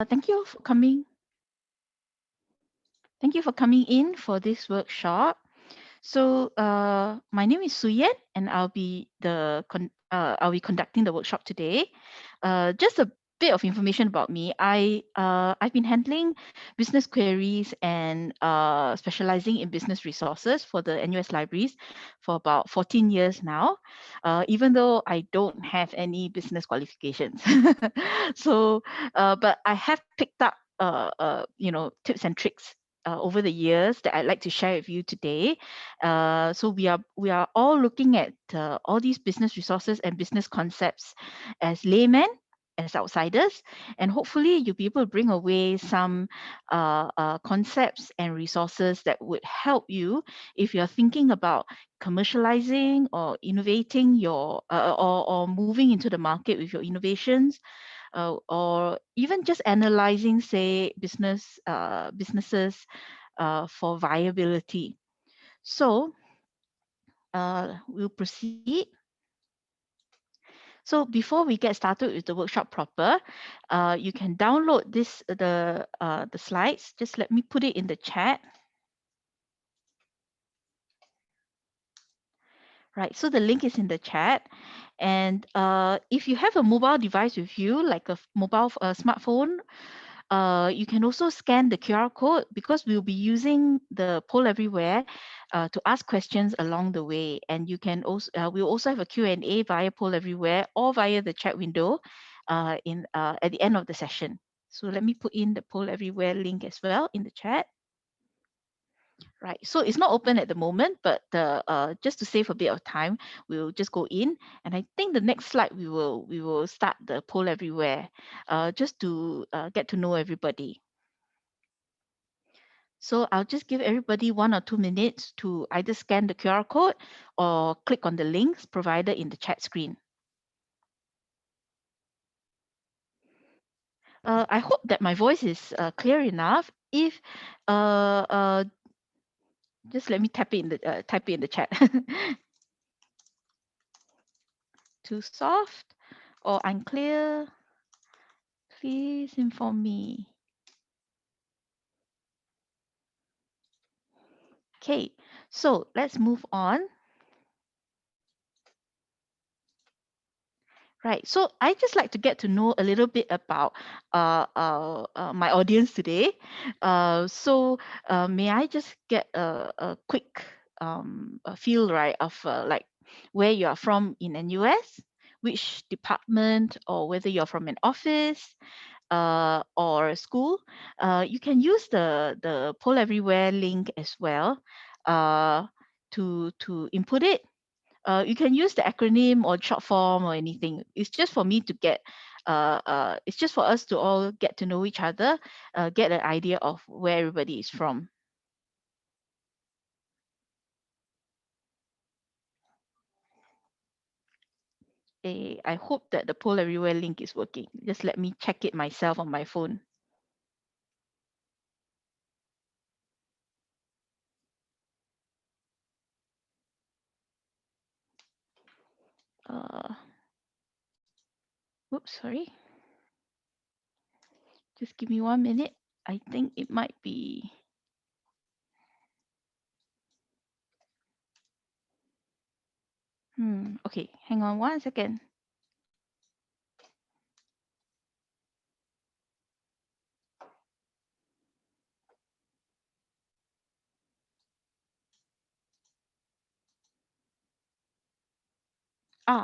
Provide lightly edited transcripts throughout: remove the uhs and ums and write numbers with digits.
Thank you for coming. Thank you for coming in for this workshop. So my name is Suyen, and I'll be conducting the workshop today. Just a bit of information about me. I've been handling business queries and specializing in business resources for the NUS libraries for about 14 years now. Even though I don't have any business qualifications, but I have picked up tips and tricks over the years that I'd like to share with you today. So we are all looking at all these business resources and business concepts as laymen, as outsiders, and hopefully you'll be able to bring away some concepts and resources that would help you if you're thinking about commercializing or innovating or moving into the market with your innovations, or even just analyzing, say, businesses for viability. So we'll proceed. So before we get started with the workshop proper, you can download the slides. Just let me put it in the chat. Right, so the link is in the chat. And if you have a mobile device with you, like a smartphone, you can also scan the QR code, because we'll be using the poll everywhere to ask questions along the way. And you can also we'll also have a Q&A via poll everywhere or via the chat window at the end of the session. So let me put in the poll everywhere link as well in the chat. Right, so it's not open at the moment, but just to save a bit of time, we'll just go in. And I think the next slide we will start the poll everywhere, just to get to know everybody. So I'll just give everybody 1 or 2 minutes to either scan the QR code or click on the links provided in the chat screen. I hope that my voice is clear enough. If just let me type it in the chat. Too soft or unclear, please inform me. Okay, so let's move on. Right, so I just like to get to know a little bit about my audience today. May I just get a quick feel, right, of like where you are from in NUS, which department, or whether you're from an office or a school. You can use the Poll Everywhere link as well to input it. You can use the acronym or short form or anything. It's just for me to get, it's just for us to all get to know each other, get an idea of where everybody is from. I hope that the Poll Everywhere link is working. Just let me check it myself on my phone. Oops, sorry. Just give me 1 minute. I think it might be. Okay, hang on 1 second.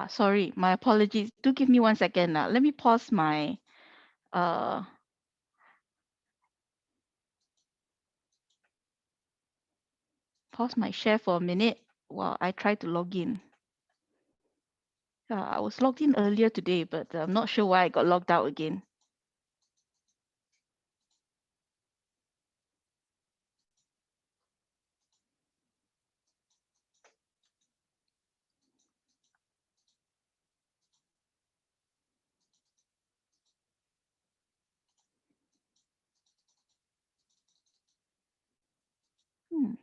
Sorry, my apologies. Do give me 1 second now. Let me pause my share for a minute while I try to log in. I was logged in earlier today, but I'm not sure why I got logged out again. Hmm.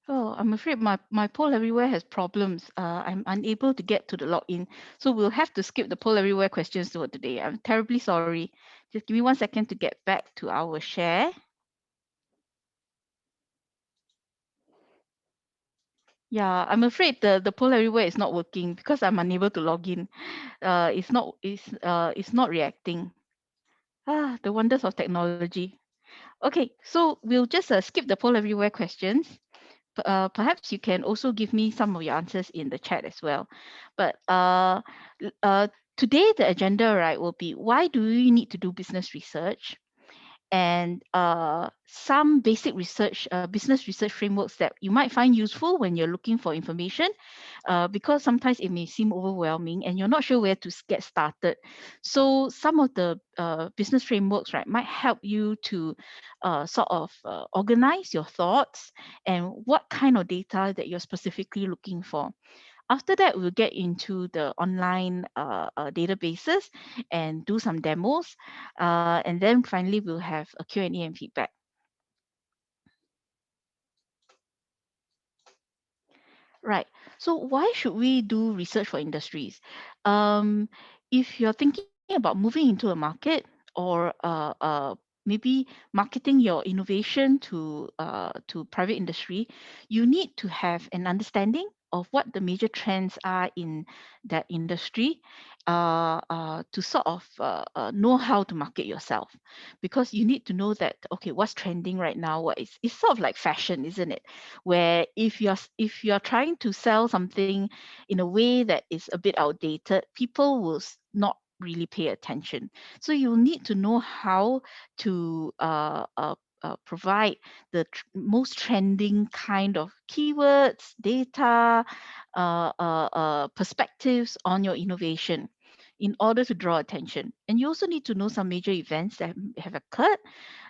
Oh, I'm afraid my poll everywhere has problems. I'm unable to get to the login. So we'll have to skip the poll everywhere questions for today. I'm terribly sorry. Just give me 1 second to get back to our share. Yeah, I'm afraid the poll everywhere is not working because I'm unable to log in. It's not reacting. Ah, the wonders of technology. Okay, so we'll just skip the poll everywhere questions. Perhaps you can also give me some of your answers in the chat as well. But today the agenda, right, will be why do you need to do business research? And some basic research, business research frameworks that you might find useful when you're looking for information, because sometimes it may seem overwhelming and you're not sure where to get started. So some of the business frameworks, right, might help you to sort of organize your thoughts and what kind of data that you're specifically looking for. After that, we'll get into the online databases and do some demos. And then finally, we'll have a Q&A and feedback. Right. So why should we do research for industries? If you're thinking about moving into a market or maybe marketing your innovation to private industry, you need to have an understanding of what the major trends are in that industry to sort of know how to market yourself, because you need to know that, okay, what's trending right now, what is, it's sort of like fashion, isn't it? Where if you're trying to sell something in a way that is a bit outdated, people will not really pay attention. So you need to know how to provide the most trending kind of keywords, data, perspectives on your innovation in order to draw attention. And you also need to know some major events that have occurred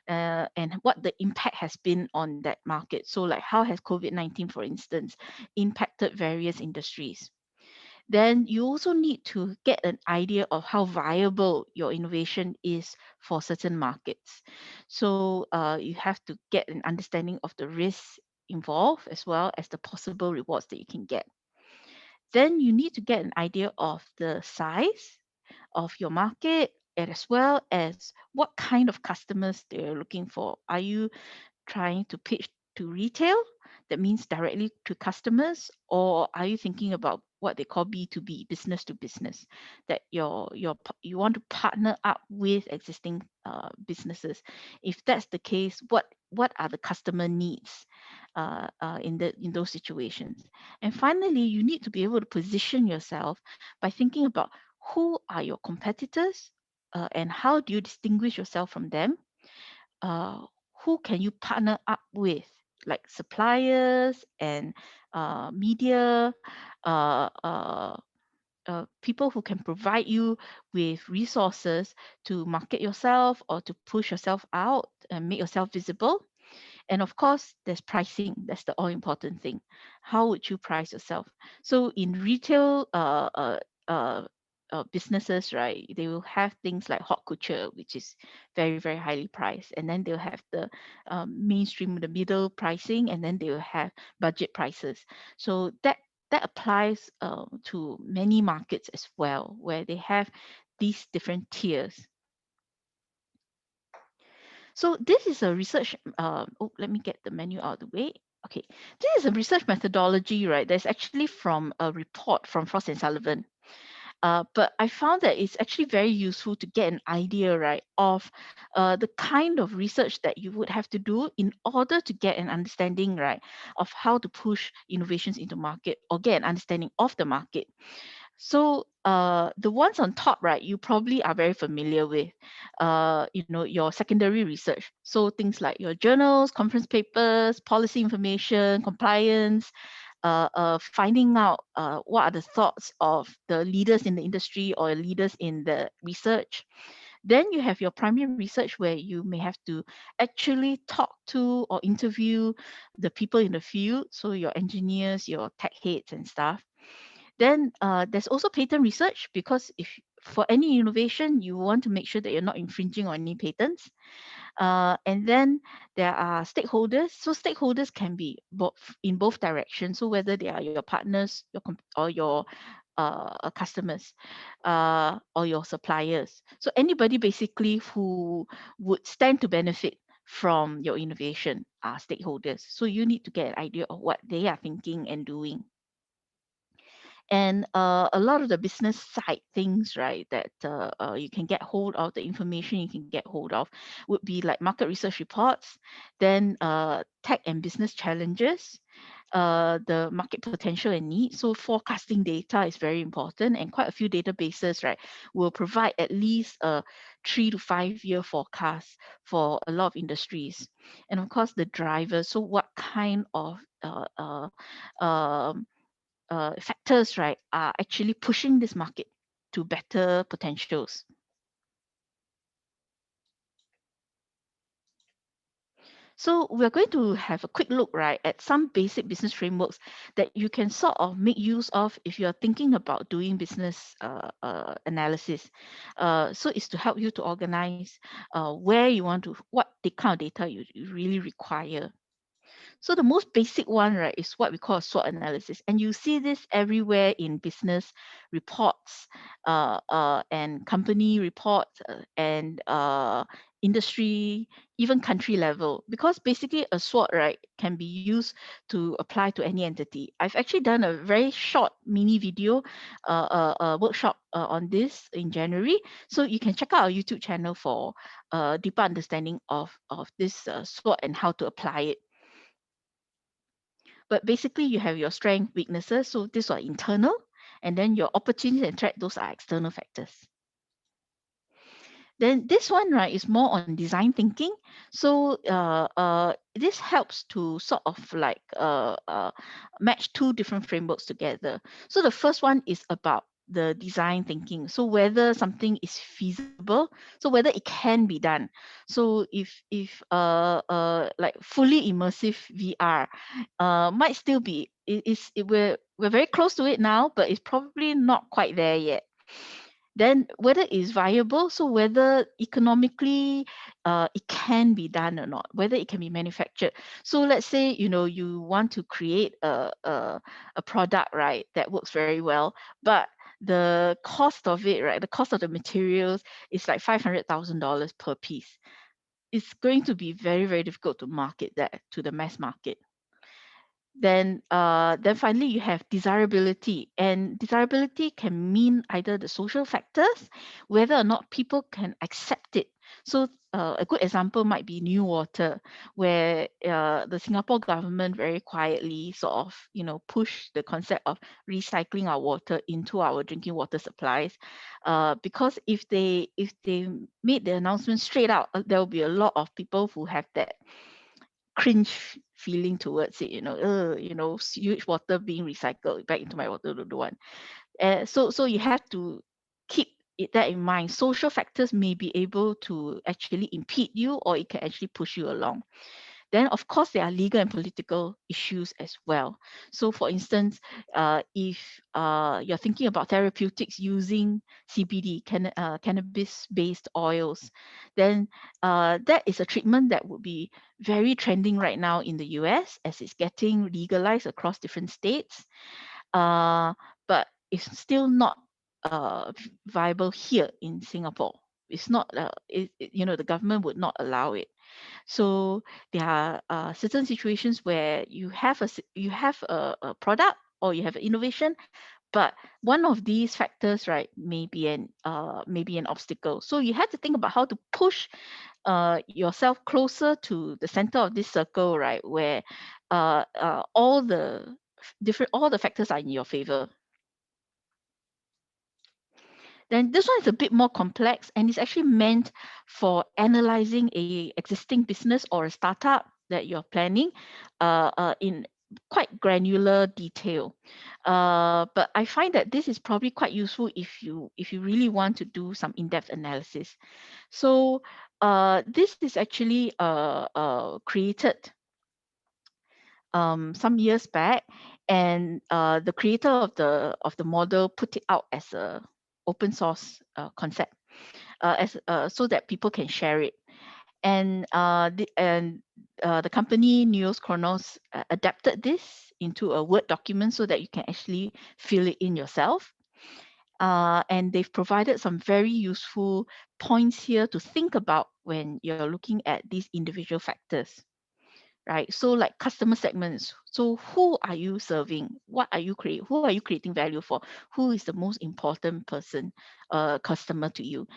and what the impact has been on that market. So like how has COVID-19, for instance, impacted various industries? Then you also need to get an idea of how viable your innovation is for certain markets. So you have to get an understanding of the risks involved as well as the possible rewards that you can get. Then you need to get an idea of the size of your market and as well as what kind of customers they're looking for. Are you trying to pitch to retail? That means directly to customers, or are you thinking about what they call B2B, business to business, that you want to partner up with existing businesses? If that's the case, what are the customer needs in those situations? And finally, you need to be able to position yourself by thinking about who are your competitors and how do you distinguish yourself from them? uh, who can you partner up with, like suppliers and media, uh, uh, people who can provide you with resources to market yourself or to push yourself out and make yourself visible. And of course, there's pricing. That's the all important thing. How would you price yourself? So in retail uh, businesses, right, they will have things like haute couture, which is very, very highly priced. And then they'll have the mainstream, the middle pricing, and then they will have budget prices. So that applies to many markets as well, where they have these different tiers. So this is a research, oh, let me get the menu out of the way. Okay, this is a research methodology, right? That's actually from a report from Frost and Sullivan. But I found that it's actually very useful to get an idea, right, of the kind of research that you would have to do in order to get an understanding, right, of how to push innovations into market or get an understanding of the market. So the ones on top, right, you probably are very familiar with, your secondary research. So things like your journals, conference papers, policy information, compliance, finding out what are the thoughts of the leaders in the industry or leaders in the research. Then you have your primary research where you may have to actually talk to or interview the people in the field, so your engineers, your tech heads and stuff. Then there's also patent research, because if for any innovation, you want to make sure that you're not infringing on any patents. And then there are stakeholders. So stakeholders can be in both directions. So whether they are your partners, or your customers, or your suppliers. So anybody basically who would stand to benefit from your innovation are stakeholders. So you need to get an idea of what they are thinking and doing. And a lot of the business side things, right, that you can get hold of, the information you can get hold of, would be like market research reports, then tech and business challenges, the market potential and needs. So forecasting data is very important, and quite a few databases, right, will provide at least a 3 to 5 year forecast for a lot of industries. And of course, the drivers. So what kind of um, factors, right, are actually pushing this market to better potentials. So we're going to have a quick look, right, at some basic business frameworks that you can sort of make use of if you're thinking about doing business analysis. So it's to help you to organize where you want to, what the kind of data you really require. So the most basic one, right, is what we call a SWOT analysis. And you see this everywhere in business reports, and company reports, and industry, even country level. Because basically a SWOT, right, can be used to apply to any entity. I've actually done a very short mini video workshop on this in January. So you can check out our YouTube channel for deeper understanding of this SWOT and how to apply it. But basically, you have your strength, weaknesses. So these are internal, and then your opportunities and threat, those are external factors. Then this one, right, is more on design thinking. So this helps to sort of like match two different frameworks together. So the first one is about the design thinking. So whether something is feasible, so whether it can be done. So if like fully immersive VR might still be, we're very close to it now, but it's probably not quite there yet. Then whether it's viable, so whether economically it can be done or not, whether it can be manufactured. So let's say, you want to create a product, right, that works very well, but the cost of it, right, the cost of the materials is like $500,000 per piece. It's going to be very, very difficult to market that to the mass market. Then finally you have desirability, and desirability can mean either the social factors, whether or not people can accept it. So a good example might be new water, where the Singapore government very quietly sort of push the concept of recycling our water into our drinking water supplies, because if they made the announcement straight out, there will be a lot of people who have that cringe feeling towards it, sewage water being recycled back into my water, don't want. So you have to keep that in mind. Social factors may be able to actually impede you, or it can actually push you along. Then, of course, there are legal and political issues as well. So, for instance, if you're thinking about therapeutics using CBD, cannabis-based oils, then that is a treatment that would be very trending right now in the US, as it's getting legalized across different states. But it's still not viable here in Singapore. It's not, the government would not allow it. So there are certain situations where you have a product, or you have an innovation, but one of these factors, right, may be an obstacle. So you have to think about how to push yourself closer to the center of this circle, right, where all the factors are in your favor. Then this one is a bit more complex, and it's actually meant for analyzing a existing business or a startup that you're planning in quite granular detail. But I find that this is probably quite useful if you really want to do some in-depth analysis. So this is actually created some years back, and the creator of the model put it out as a open source concept, so that people can share it. And the company Neos Chronos adapted this into a Word document so that you can actually fill it in yourself. And they've provided some very useful points here to think about when you're looking at these individual factors, right? So like customer segments. So who are you serving? What are you creating? Who are you creating value for? Who is the most important person, customer to you?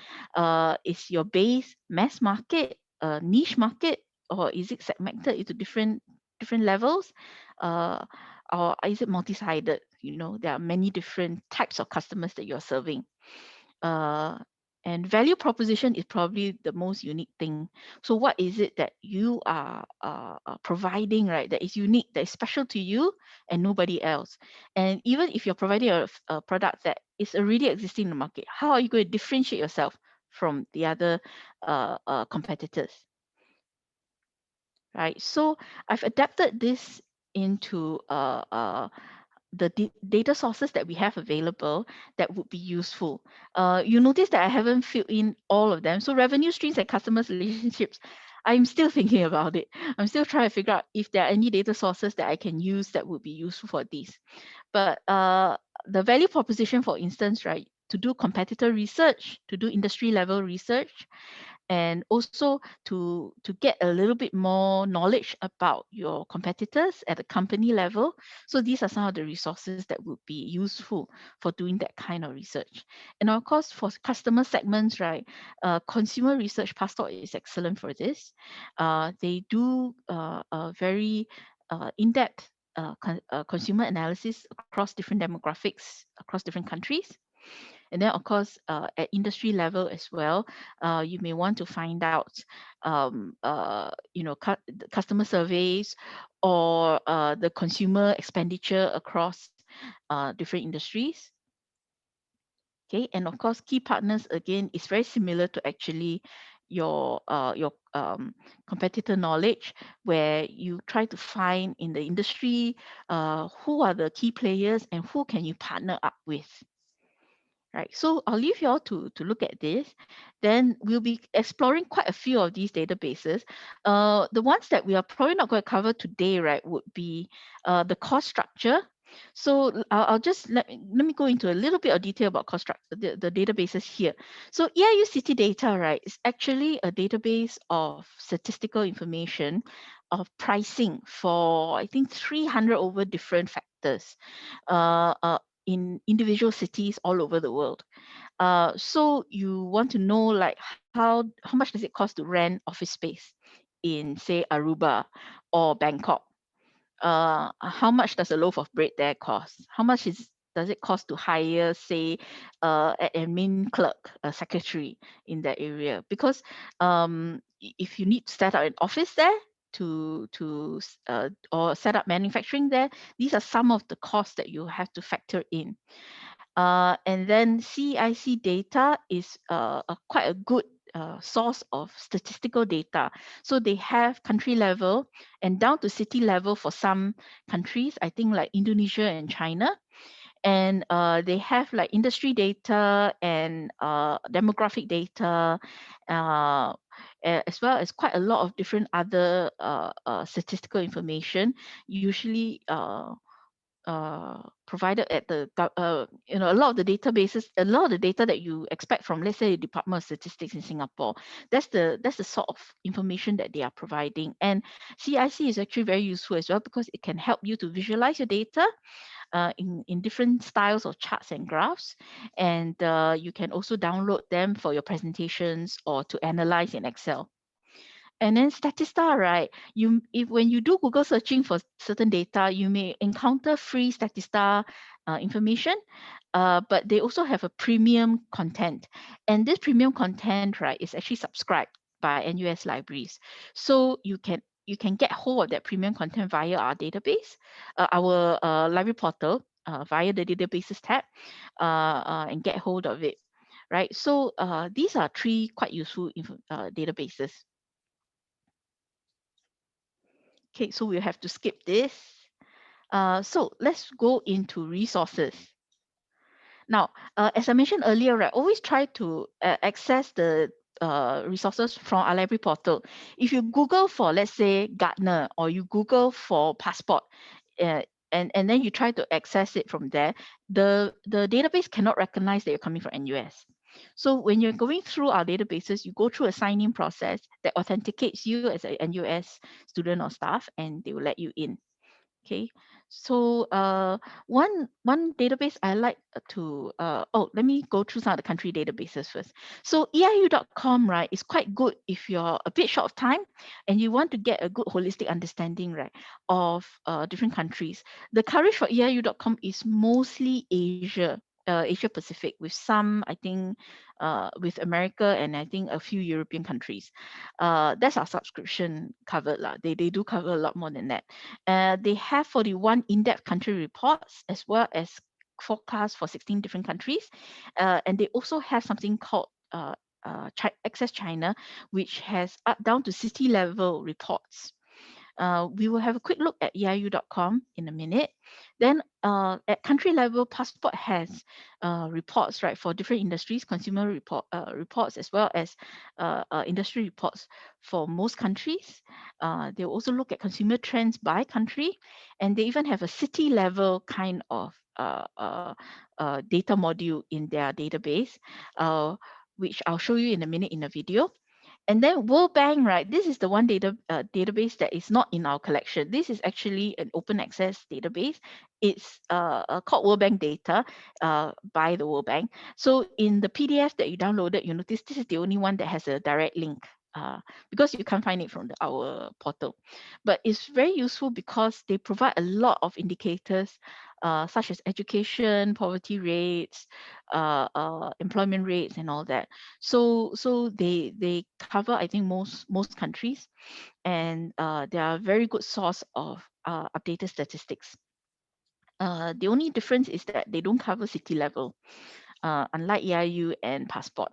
Is your base mass market, niche market, or is it segmented into different levels? Uh, or is it multi-sided? You know, there are many different types of customers that you're serving. Uh, and value proposition is probably the most unique thing. So what is it that you are providing, right, that is unique, that is special to you and nobody else? And even if you're providing a product that is already existing in the market, how are you going to differentiate yourself from the other competitors, right? So I've adapted this into the data sources that we have available that would be useful. You notice that I haven't filled in all of them. So revenue streams and customers relationships, I'm still thinking about it. I'm still trying to figure out if there are any data sources that I can use that would be useful for these. But the value proposition, for instance, right, to do competitor research, to do industry level research, and also to get a little bit more knowledge about your competitors at the company level. So these are some of the resources that would be useful for doing that kind of research. And of course, for customer segments, right, consumer research Pastor is excellent for this. They do a very in-depth consumer analysis across different demographics, across different countries. And then, of course, at industry level as well, you may want to find out, customer surveys or the consumer expenditure across different industries. Okay, and of course, key partners again is very similar to actually your competitor knowledge, where you try to find in the industry who are the key players and who can you partner up with. Right, so I'll leave you all to look at this. Then we'll be exploring quite a few of these databases. The ones that we are probably not going to cover today, right, would be the cost structure. So I'll just let me go into a little bit of detail about cost structure, the databases here. So EIU City Data, right, is actually a database of statistical information of pricing for, I think, 300 over different factors. In individual cities all over the world. So you want to know like how much does it cost to rent office space in, say, Aruba or Bangkok? How much does a loaf of bread there cost? How much does it cost to hire, say, an admin clerk, a secretary in that area? Because if you need to set up an office there or set up manufacturing there, these are some of the costs that you have to factor in. And then CIC data is quite a good source of statistical data. So they have country level and down to city level for some countries, I think like Indonesia and China. And they have like industry data and demographic data, as well as quite a lot of different other statistical information, usually provided at a lot of the databases, a lot of the data that you expect from, let's say, the Department of Statistics in Singapore. That's the sort of information that they are providing. And CIC is actually very useful as well because it can help you to visualize your data in different styles of charts and graphs. And you can also download them for your presentations or to analyze in Excel. And then Statista, right? When you do Google searching for certain data, you may encounter free Statista information, but they also have a premium content. And this premium content, right, is actually subscribed by NUS libraries. So you can get hold of that premium content via our database, our library portal, via the databases tab, and get hold of it, right? So these are three quite useful databases. Okay, so we'll have to skip this. So let's go into resources. Now, as I mentioned earlier, right, always try to access the resources from our library portal. If you Google for, let's say, Gartner, or you Google for passport, uh, and then you try to access it from there, the database cannot recognize that you're coming from NUS. So when you're going through our databases, you go through a sign-in process that authenticates you as a NUS student or staff, and they will let you in. Okay, so one database I like to let me go through some of the country databases first. So eiu.com, right, is quite good if you're a bit short of time and you want to get a good holistic understanding, right, of different countries. The coverage for eiu.com is mostly Asia. Asia Pacific, with some, I think, with America, and I think a few European countries. That's our subscription covered lah. They do cover a lot more than that. They have 41 in-depth country reports, as well as forecasts for 16 different countries. And they also have something called Access China, which has up down to city level reports. We will have a quick look at eiu.com in a minute. Then at country level, Passport has reports, right, for different industries, consumer reports, as well as industry reports for most countries. They also look at consumer trends by country, and they even have a city level kind of data module in their database, which I'll show you in a minute in a video. And then World Bank, right? This is the one database that is not in our collection. This is actually an open access database. It's called World Bank Data by the World Bank. So in the PDF that you downloaded, you notice this is the only one that has a direct link because you can't find it from our portal. But it's very useful because they provide a lot of indicators such as education, poverty rates, employment rates, and all that. So they cover, I think, most countries, and they are a very good source of updated statistics. The only difference is that they don't cover city level, unlike EIU and Passport.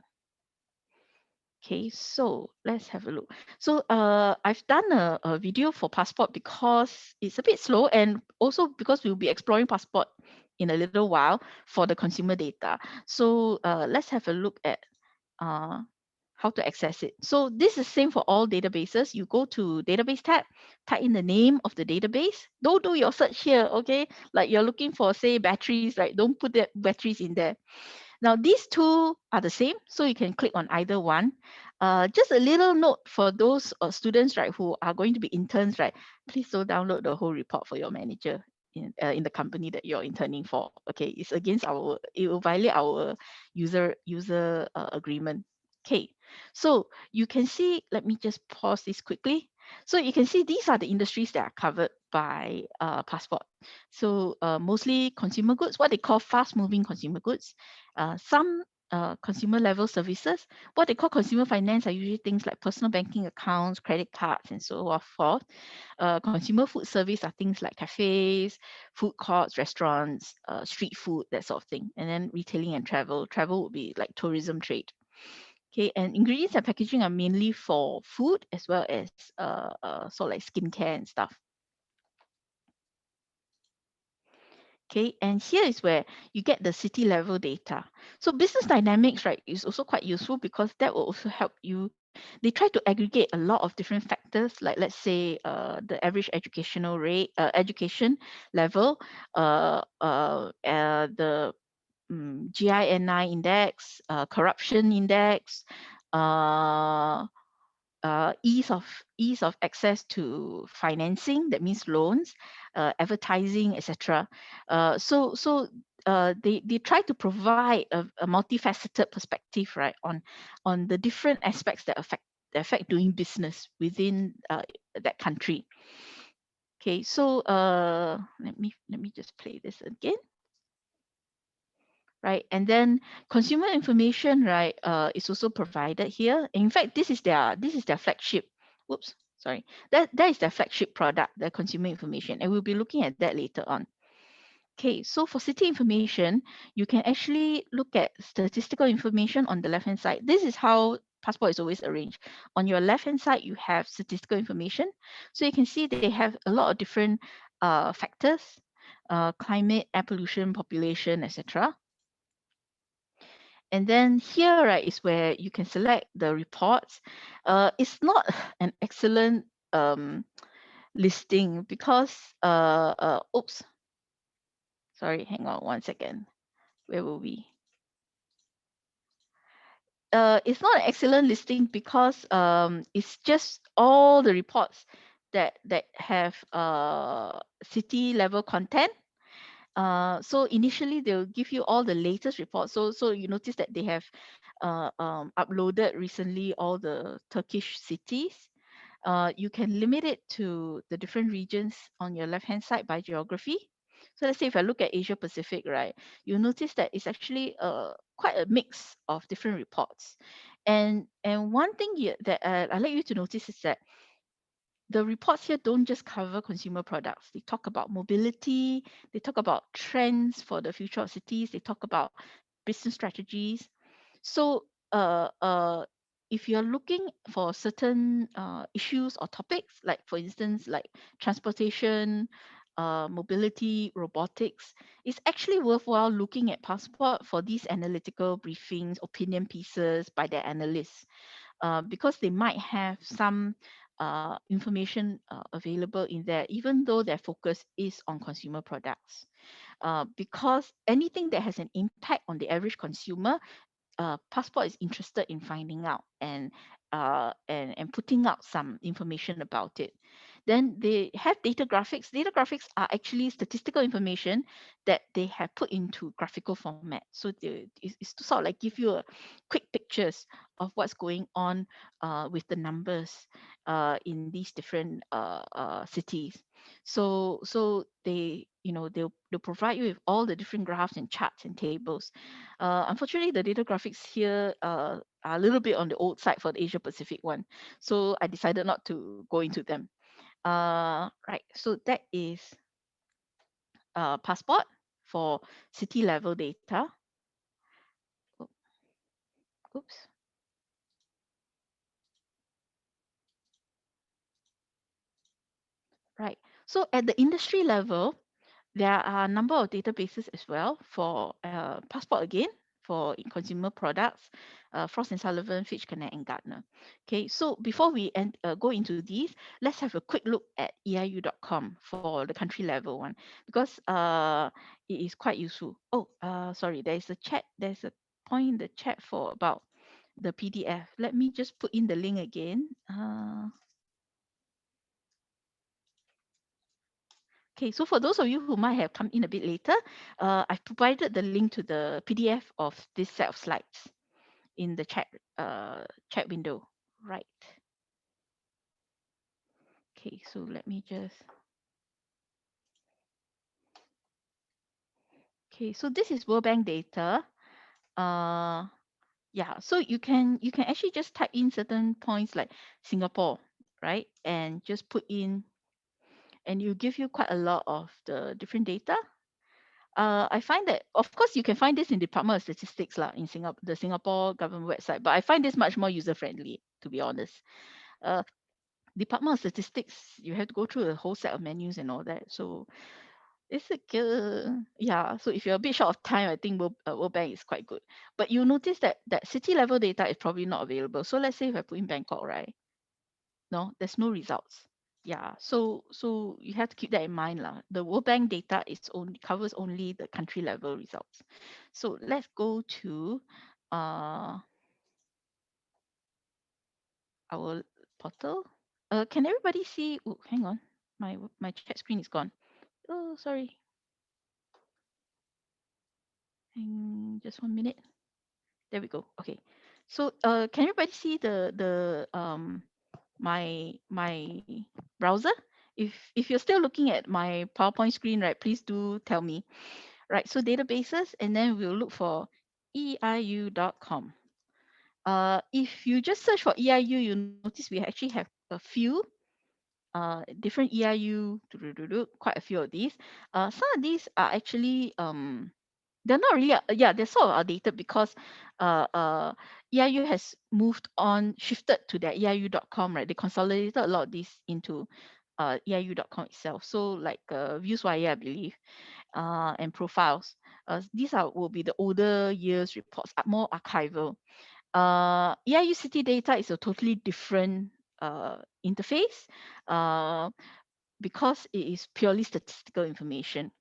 Okay, so let's have a look. So I've done a video for Passport because it's a bit slow, and also because we'll be exploring Passport in a little while for the consumer data. So let's have a look at how to access it. So this is same for all databases. You go to database tab, type in the name of the database. Don't do your search here, okay? Like you're looking for, say, batteries, right? Don't put the batteries in there. Now, these two are the same, so you can click on either one. Just a little note for those students, right, who are going to be interns, right? Please don't download the whole report for your manager in the company that you're interning for. Okay, it's against it will violate our user agreement. Okay, so you can see, let me just pause this quickly. So you can see these are the industries that are covered by Passport. So mostly consumer goods, what they call fast-moving consumer goods. Some consumer level services, what they call consumer finance, are usually things like personal banking accounts, credit cards, and so forth. Consumer food service are things like cafes, food courts, restaurants, street food, that sort of thing. And then retailing and travel. Travel would be like tourism trade. Okay, and ingredients and packaging are mainly for food, as well as sort of like skincare and stuff. Okay, and here is where you get the city level data. So business dynamics, right, is also quite useful because that will also help you. They try to aggregate a lot of different factors, like let's say the average educational rate, education level, the GINI index, corruption index, uh, ease of access to financing, that means loans, advertising, etc. They try to provide a multifaceted perspective, right, on the different aspects that affect doing business within that country. Okay, so let me just play this again. Right, and then consumer information, right, is also provided here. In fact, this is their flagship. Whoops, sorry. That is their flagship product, the consumer information, and we'll be looking at that later on. Okay, so for city information, you can actually look at statistical information on the left-hand side. This is how Passport is always arranged. On your left-hand side, you have statistical information. So you can see they have a lot of different factors climate, air pollution, population, etc. And then here, right, is where you can select the reports. It's not an excellent listing because, oops, sorry, hang on one second. Where were we? It's not an excellent listing because it's just all the reports that have city level content. So initially they'll give you all the latest reports. So you notice that they have uploaded recently all the Turkish cities. You can limit it to the different regions on your left hand side by geography. So let's say if I look at Asia Pacific, right, you'll notice that it's actually quite a mix of different reports. And one thing that I'd like you to notice is that the reports here don't just cover consumer products. They talk about mobility, they talk about trends for the future of cities, they talk about business strategies. So if you're looking for certain issues or topics, like for instance, like transportation, mobility, robotics, it's actually worthwhile looking at Passport for these analytical briefings, opinion pieces by their analysts, because they might have some information available in there, even though their focus is on consumer products. Because anything that has an impact on the average consumer, Passport is interested in finding out and putting out some information about it. Then they have data graphics. Data graphics are actually statistical information that they have put into graphical format. So it's to sort of like give you a quick pictures of what's going on with the numbers in these different cities. So they, they'll provide you with all the different graphs and charts and tables. Unfortunately, the data graphics here are a little bit on the old side for the Asia Pacific one. So I decided not to go into them. Right, so that is Passport for city level data. Oh, oops. Right, so at the industry level, there are a number of databases as well for Passport again, for consumer products, Frost & Sullivan, Fitch Connect, and Gartner. Okay, so before we go into these, let's have a quick look at eiu.com for the country level one, because it is quite useful. Oh, sorry, there's a point in the chat for about the PDF. Let me just put in the link again. Okay, so for those of you who might have come in a bit later, I've provided the link to the PDF of this set of slides in the chat window. Right. Okay, so let me just. Okay, so this is World Bank data. Yeah, so you can actually just type in certain points like Singapore, right, and just put in, and it'll give you quite a lot of the different data. I find that, of course, you can find this in Department of Statistics lah, in Singapore, the Singapore government website, but I find this much more user-friendly, to be honest. Department of Statistics, you have to go through a whole set of menus and all that. So it's like, yeah, so if you're a bit short of time, I think World Bank is quite good. But you notice that city level data is probably not available. So let's say if I put in Bangkok, right? No, there's no results. Yeah, so you have to keep that in mind lah. The World Bank data covers only the country level results. So let's go to our portal. Can everybody see? Oh, hang on, my chat screen is gone. Oh, sorry. Just 1 minute. There we go. Okay. So can everybody see my browser? If you're still looking at my PowerPoint screen, right, please do tell me. Right, so databases, and then we'll look for eiu.com. If you just search for EIU, you notice we actually have a few different EIU, quite a few of these. Some of these are actually they're not really they're sort of outdated because EIU has shifted to their eiu.com, right? They consolidated a lot of these into EIU.com itself. So like Viewswire, I believe, and profiles. These will be the older years reports, more archival. EIU City Data is a totally different interface because it is purely statistical information.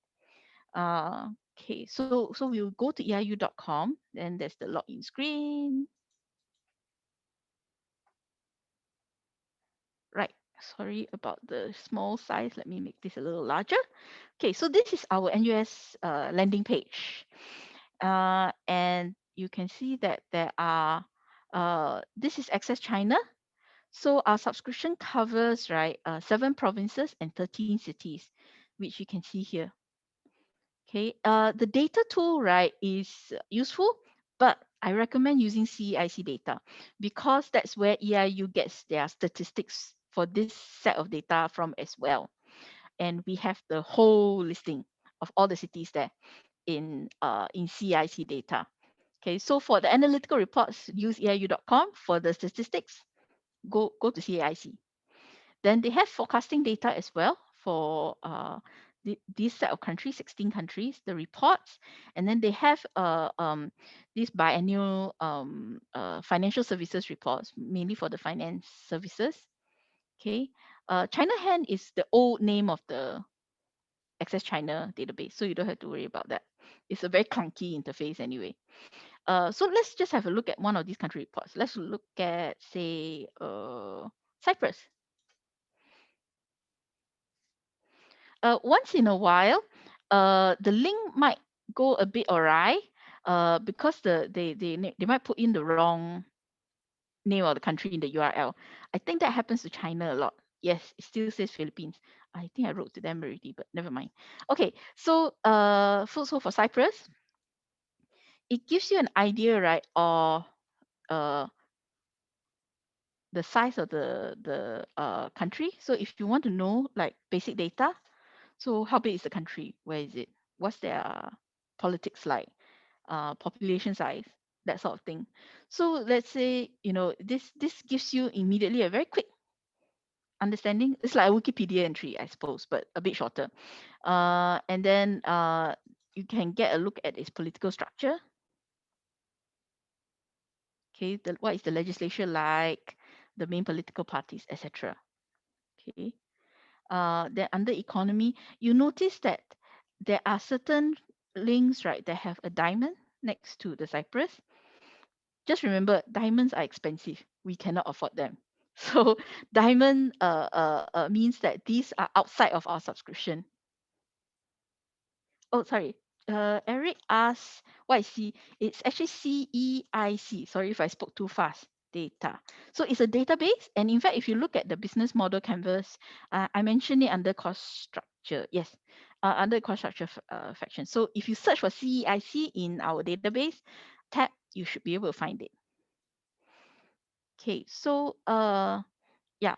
Okay, so we'll go to eiu.com, then there's the login screen. Right, sorry about the small size. Let me make this a little larger. Okay, so this is our NUS landing page. And you can see that there are, this is Access China. So our subscription covers, right, 7 provinces and 13 cities, which you can see here. Okay, the data tool, right, is useful, but I recommend using CEIC data because that's where EIU gets their statistics for this set of data from as well. And we have the whole listing of all the cities there in CEIC data. Okay, so for the analytical reports, use eiu.com. For the statistics, go to CEIC. Then they have forecasting data as well for this set of countries, 16 countries, the reports. And then they have these biannual financial services reports, mainly for the finance services. Okay, China Hand is the old name of the Access China database, so you don't have to worry about that. It's a very clunky interface anyway. So let's just have a look at one of these country reports. Let's look at, say, Cyprus. Once in a while, the link might go a bit awry because they might put in the wrong name of the country in the URL. I think that happens to China a lot. Yes, it still says Philippines. I think I wrote to them already, but never mind. Okay, so for Cyprus, it gives you an idea, right, of uh, the size of the country. So if you want to know like basic data, so how big is the country? Where is it? What's their politics like? Population size, that sort of thing. So let's say, this gives you immediately a very quick understanding. It's like a Wikipedia entry, I suppose, but a bit shorter. And then you can get a look at its political structure. Okay, what is the legislation like, the main political parties, etc. Okay. Then under economy, you notice that there are certain links, right, that have a diamond next to the Cyprus. Just remember, diamonds are expensive. We cannot afford them. So diamond means that these are outside of our subscription. Oh, sorry. Eric asked what is C? It's actually CEIC. Sorry if I spoke too fast. Data. So it's a database. And in fact, if you look at the business model canvas, I mentioned it under cost structure. Yes, under cost structure section. So if you search for CEIC in our database tab, you should be able to find it. Okay, so yeah,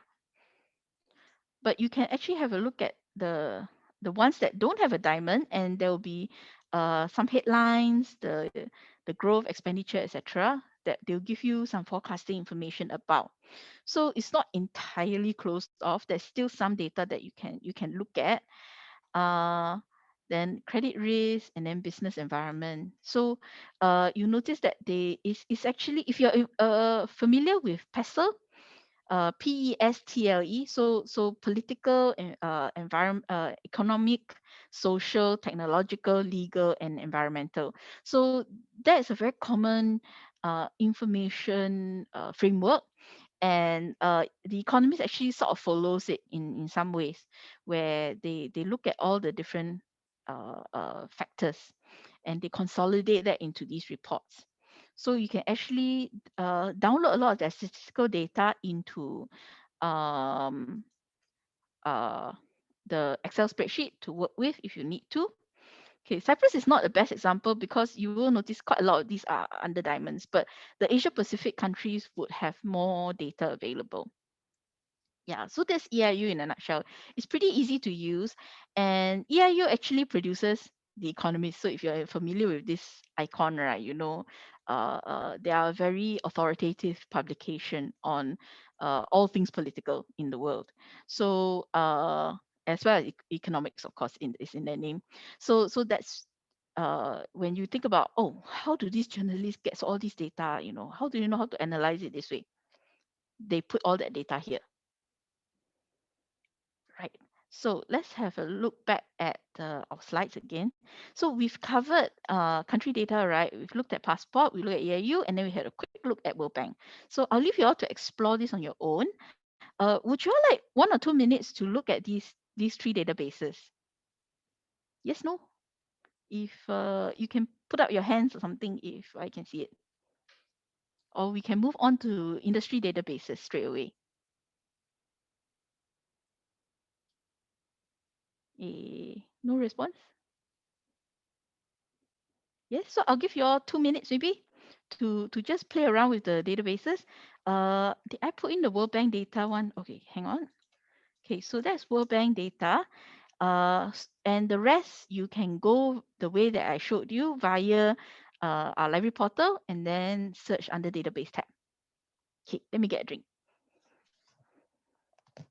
but you can actually have a look at the ones that don't have a diamond, and there will be some headlines, the growth, expenditure, etc. That they'll give you some forecasting information about. So it's not entirely closed off. There's still some data that you can look at. Uh, then credit risk, and then business environment. So you notice that it's actually, if you're familiar with PESTLE, PESTLE, so political, environment, economic, social, technological, legal, and environmental. So that is a very common information framework, and the economist actually sort of follows it in some ways, where they look at all the different factors, and they consolidate that into these reports. So you can actually download a lot of that statistical data into um, uh, the Excel spreadsheet to work with if you need to. Okay, Cyprus is not the best example because you will notice quite a lot of these are under diamonds, but the Asia Pacific countries would have more data available. Yeah, so that's EIU in a nutshell. It's pretty easy to use, and EIU actually produces The Economist. So if you're familiar with this icon, right, they are a very authoritative publication on all things political in the world. So as well as economics, of course, is in their name. So that's when you think about, oh, how do these journalists get all this data? How do you know how to analyze it this way? They put all that data here, right? So let's have a look back at our slides again. So we've covered country data, right? We've looked at passport, we looked at EIU, and then we had a quick look at World Bank. So I'll leave you all to explore this on your own. Would you all like 1 or 2 minutes to look at these 3 databases? Yes, no? If you can put up your hands or something if I can see it. Or we can move on to industry databases straight away. No response? Yes, so I'll give you all 2 minutes maybe to just play around with the databases. Did I put in the World Bank data one? Okay, hang on. Okay, so that's World Bank data. And the rest you can go the way that I showed you via our library portal and then search under database tab. Okay, let me get a drink. Okay,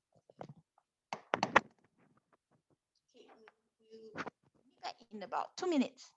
we'll be back in about 2 minutes.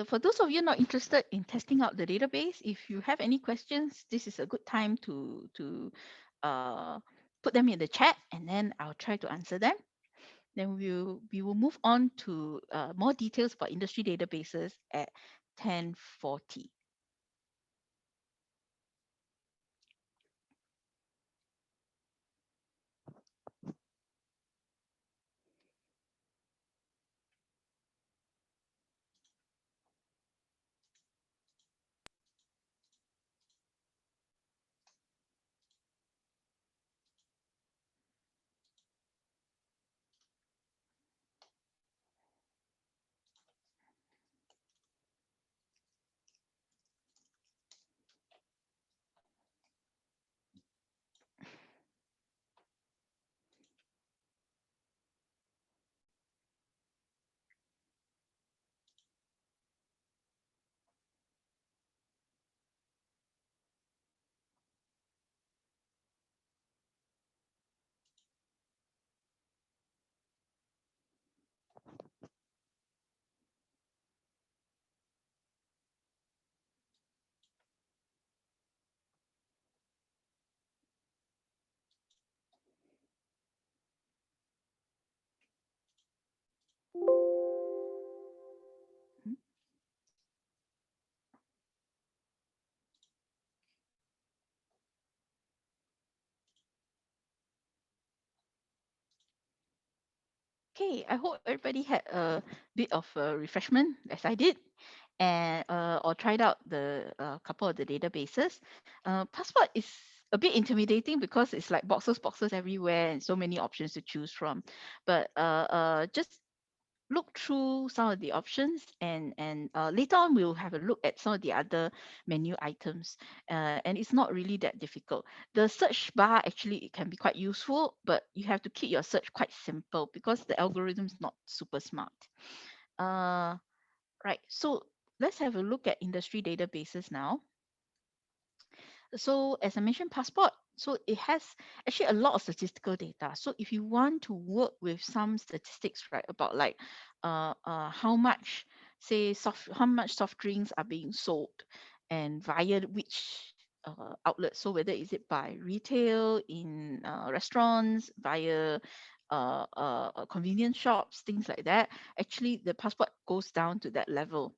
For those of you not interested in testing out the database, if you have any questions, this is a good time to put them in the chat, and then I'll try to answer them. Then we will move on to more details about industry databases at 10:40. Okay, I hope everybody had a bit of a refreshment as I did, and or tried out the couple of the databases. Passport is a bit intimidating because it's like boxes everywhere and so many options to choose from. But just look through some of the options, and later on we'll have a look at some of the other menu items, and it's not really that difficult. The search bar actually it can be quite useful, but you have to keep your search quite simple because the algorithm's not super smart. uh, right, so let's have a look at industry databases now. So as I mentioned, passport, so it has actually a lot of statistical data. So if you want to work with some statistics, right, about like how much, say, how much soft drinks are being sold and via which outlet. So whether is it by retail, in restaurants, via convenience shops, things like that. Actually, the passport goes down to that level.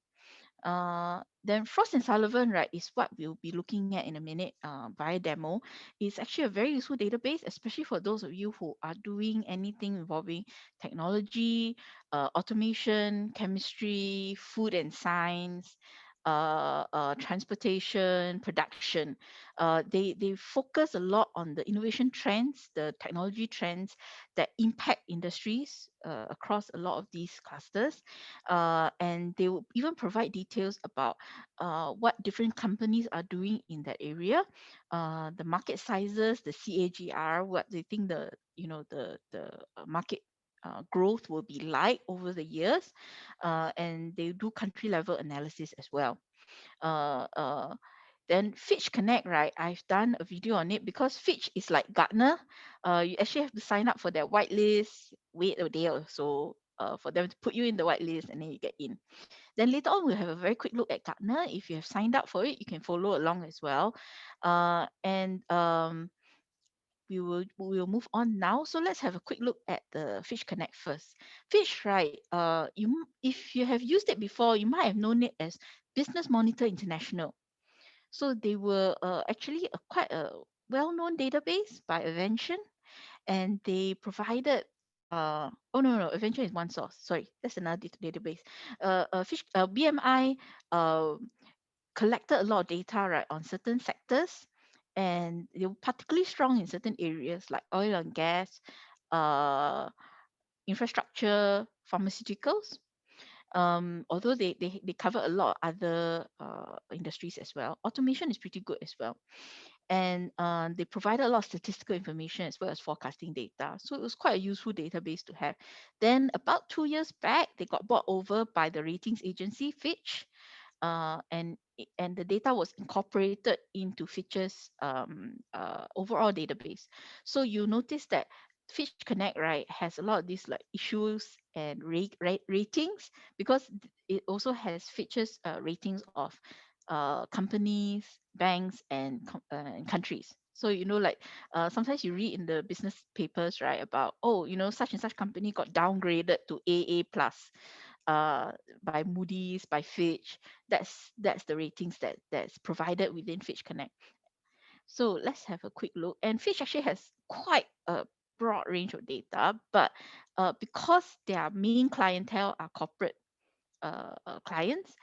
Then Frost and Sullivan, right, is what we'll be looking at in a minute via demo. It's actually a very useful database, especially for those of you who are doing anything involving technology, automation, chemistry, food and science, transportation, production. They focus a lot on the innovation trends, the technology trends that impact industries across a lot of these clusters. And they will even provide details about what different companies are doing in that area, the market sizes, the CAGR, what they think the market growth will be like over the years, and they do country level analysis as well. Uh, uh, then Fitch Connect, right? I've done a video on it because Fitch is like Gartner. You actually have to sign up for their whitelist, wait a day or so for them to put you in the whitelist, and then you get in. Then later on, we'll have a very quick look at Gartner. If you have signed up for it, you can follow along as well. And we will move on now. So let's have a quick look at the Fish Connect first. Fish, right? If you have used it before, you might have known it as Business Monitor International. So they were actually quite a well-known database by Invention, and they provided oh no, Invention is one source. Sorry, that's another database. BMI uh, collected a lot of data, right, on certain sectors, and they were particularly strong in certain areas like oil and gas, uh, infrastructure, pharmaceuticals. Although they cover a lot of other industries as well. Automation is pretty good as well. And they provided a lot of statistical information as well as forecasting data. So it was quite a useful database to have. Then about 2 years back, they got bought over by the ratings agency Fitch, and the data was incorporated into Fitch's overall database. So you notice that Fitch Connect, right, has a lot of these like issues and ratings, because it also has Fitch's ratings of companies, banks, and countries. So like sometimes you read in the business papers, right, about, oh, such and such company got downgraded to AA plus uh, by Moody's, by Fitch. That's the ratings that's provided within Fitch Connect. So let's have a quick look. And Fitch actually has quite a broad range of data, but because their main clientele are corporate clients,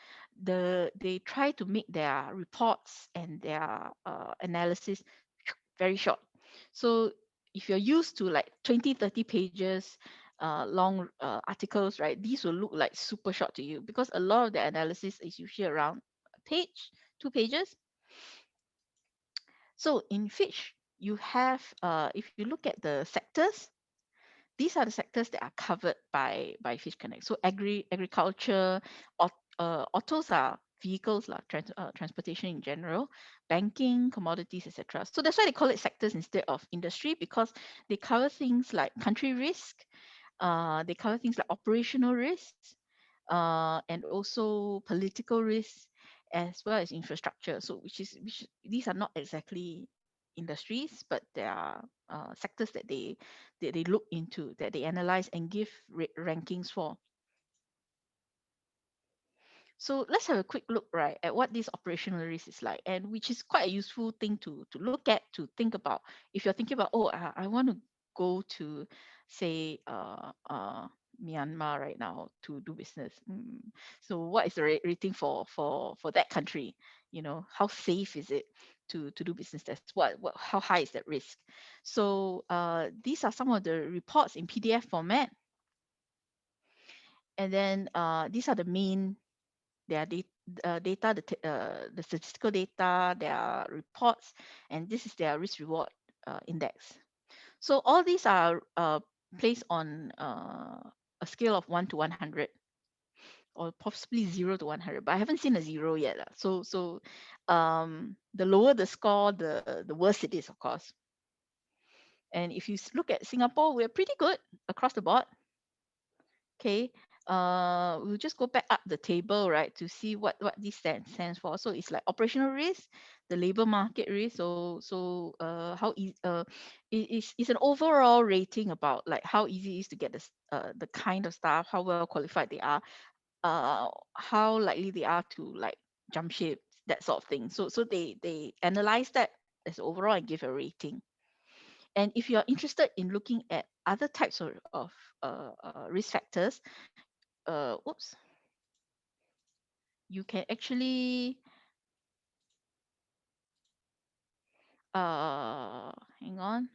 they try to make their reports and their analysis very short. So if you're used to like 20, 30 pages long articles, right, these will look like super short to you, because a lot of the analysis is usually around a page, 2 pages. So in Fitch, you have, if you look at the sectors, these are the sectors that are covered by Fish Connect. So agriculture, autos are vehicles, transportation in general, banking, commodities, etc. So that's why they call it sectors instead of industry, because they cover things like country risk, they cover things like operational risks, and also political risks, as well as infrastructure. So which these are not exactly industries, but they are sectors that they look into, that they analyze and give rankings for. So let's have a quick look, right, at what this operational risk is like, and which is quite a useful thing to look at, to think about. If you're thinking about, oh, I want to go to, say, Myanmar right now to do business. So what is the rating for that country? How safe is it to do business? That's how high is that risk? So these are some of the reports in PDF format, and then these are the main, their data, the statistical data, their reports, and this is their risk reward index. So all these are placed on a scale of 1 to 100, or possibly 0 to 100, but I haven't seen a 0 yet. So the lower the score, the worse it is, of course. And if you look at Singapore, we're pretty good across the board. Okay, we'll just go back up the table, right, to see what this stands for. So it's like operational risk, the labor market risk. It's an overall rating about like how easy it is to get the kind of staff, how well qualified they are, how likely they are to like jump ship, that sort of thing. So they analyze that as overall and give a rating. And if you are interested in looking at other types of risk factors, oops, you can actually hang on.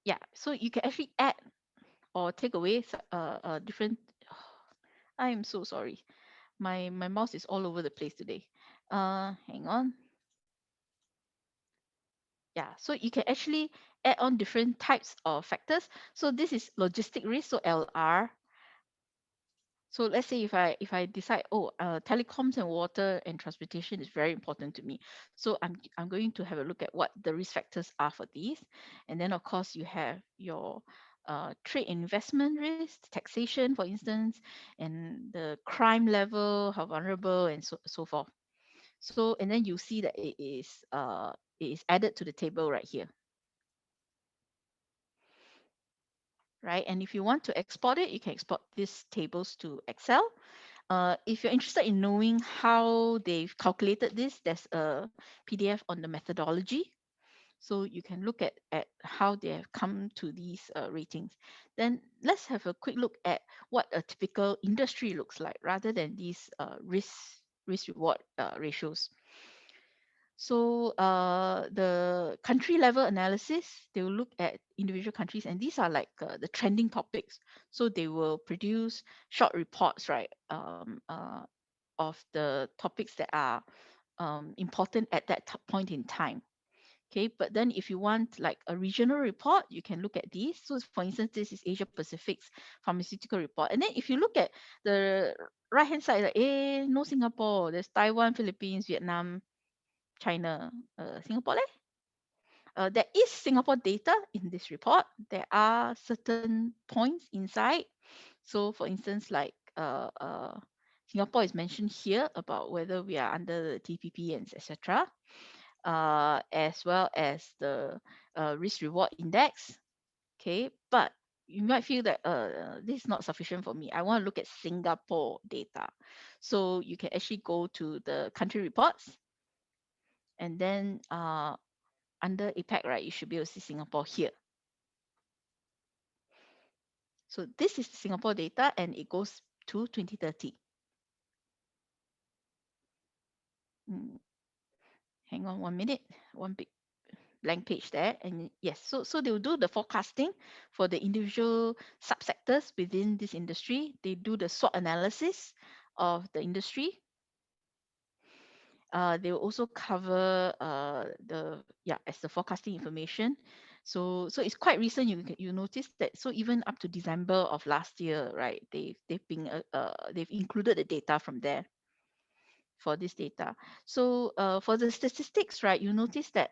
Yeah, so you can actually add or take away different. I am so sorry. My mouse is all over the place today. Hang on. Yeah, so you can actually add on different types of factors. So this is logistic risk, so LR. So let's say if I decide, oh, telecoms and water and transportation is very important to me. So I'm going to have a look at what the risk factors are for these, and then of course you have your trade and investment risk, taxation, for instance, and the crime level, how vulnerable, and so forth. So and then you see that it is added to the table right here, right? And if you want to export it, you can export these tables to Excel. If you're interested in knowing how they've calculated this, there's a PDF on the methodology. So you can look at how they have come to these ratings. Then let's have a quick look at what a typical industry looks like rather than these risk reward ratios. So the country level analysis, they will look at individual countries, and these are like the trending topics. So they will produce short reports, right, of the topics that are important at that point in time. Okay, but then if you want like a regional report, you can look at these. So for instance, this is Asia Pacific's pharmaceutical report. And then if you look at the right hand side, like, no Singapore, there's Taiwan, Philippines, Vietnam, China, Singapore leh? There is Singapore data in this report. There are certain points inside. So for instance, like Singapore is mentioned here about whether we are under the TPP and etc. As well as the risk reward index. Okay, but you might feel that this is not sufficient for me. I want to look at Singapore data. So you can actually go to the country reports, and then under APAC, right, you should be able to see Singapore here. So this is Singapore data, and it goes to 2030. Mm, hang on 1 minute, one big blank page there. And yes, so they will do the forecasting for the individual subsectors within this industry. They do the SWOT analysis of the industry. They will also cover as the forecasting information. So it's quite recent. You notice that. So even up to December of last year, right? They've included the data from there for this data. So for the statistics, right? You notice that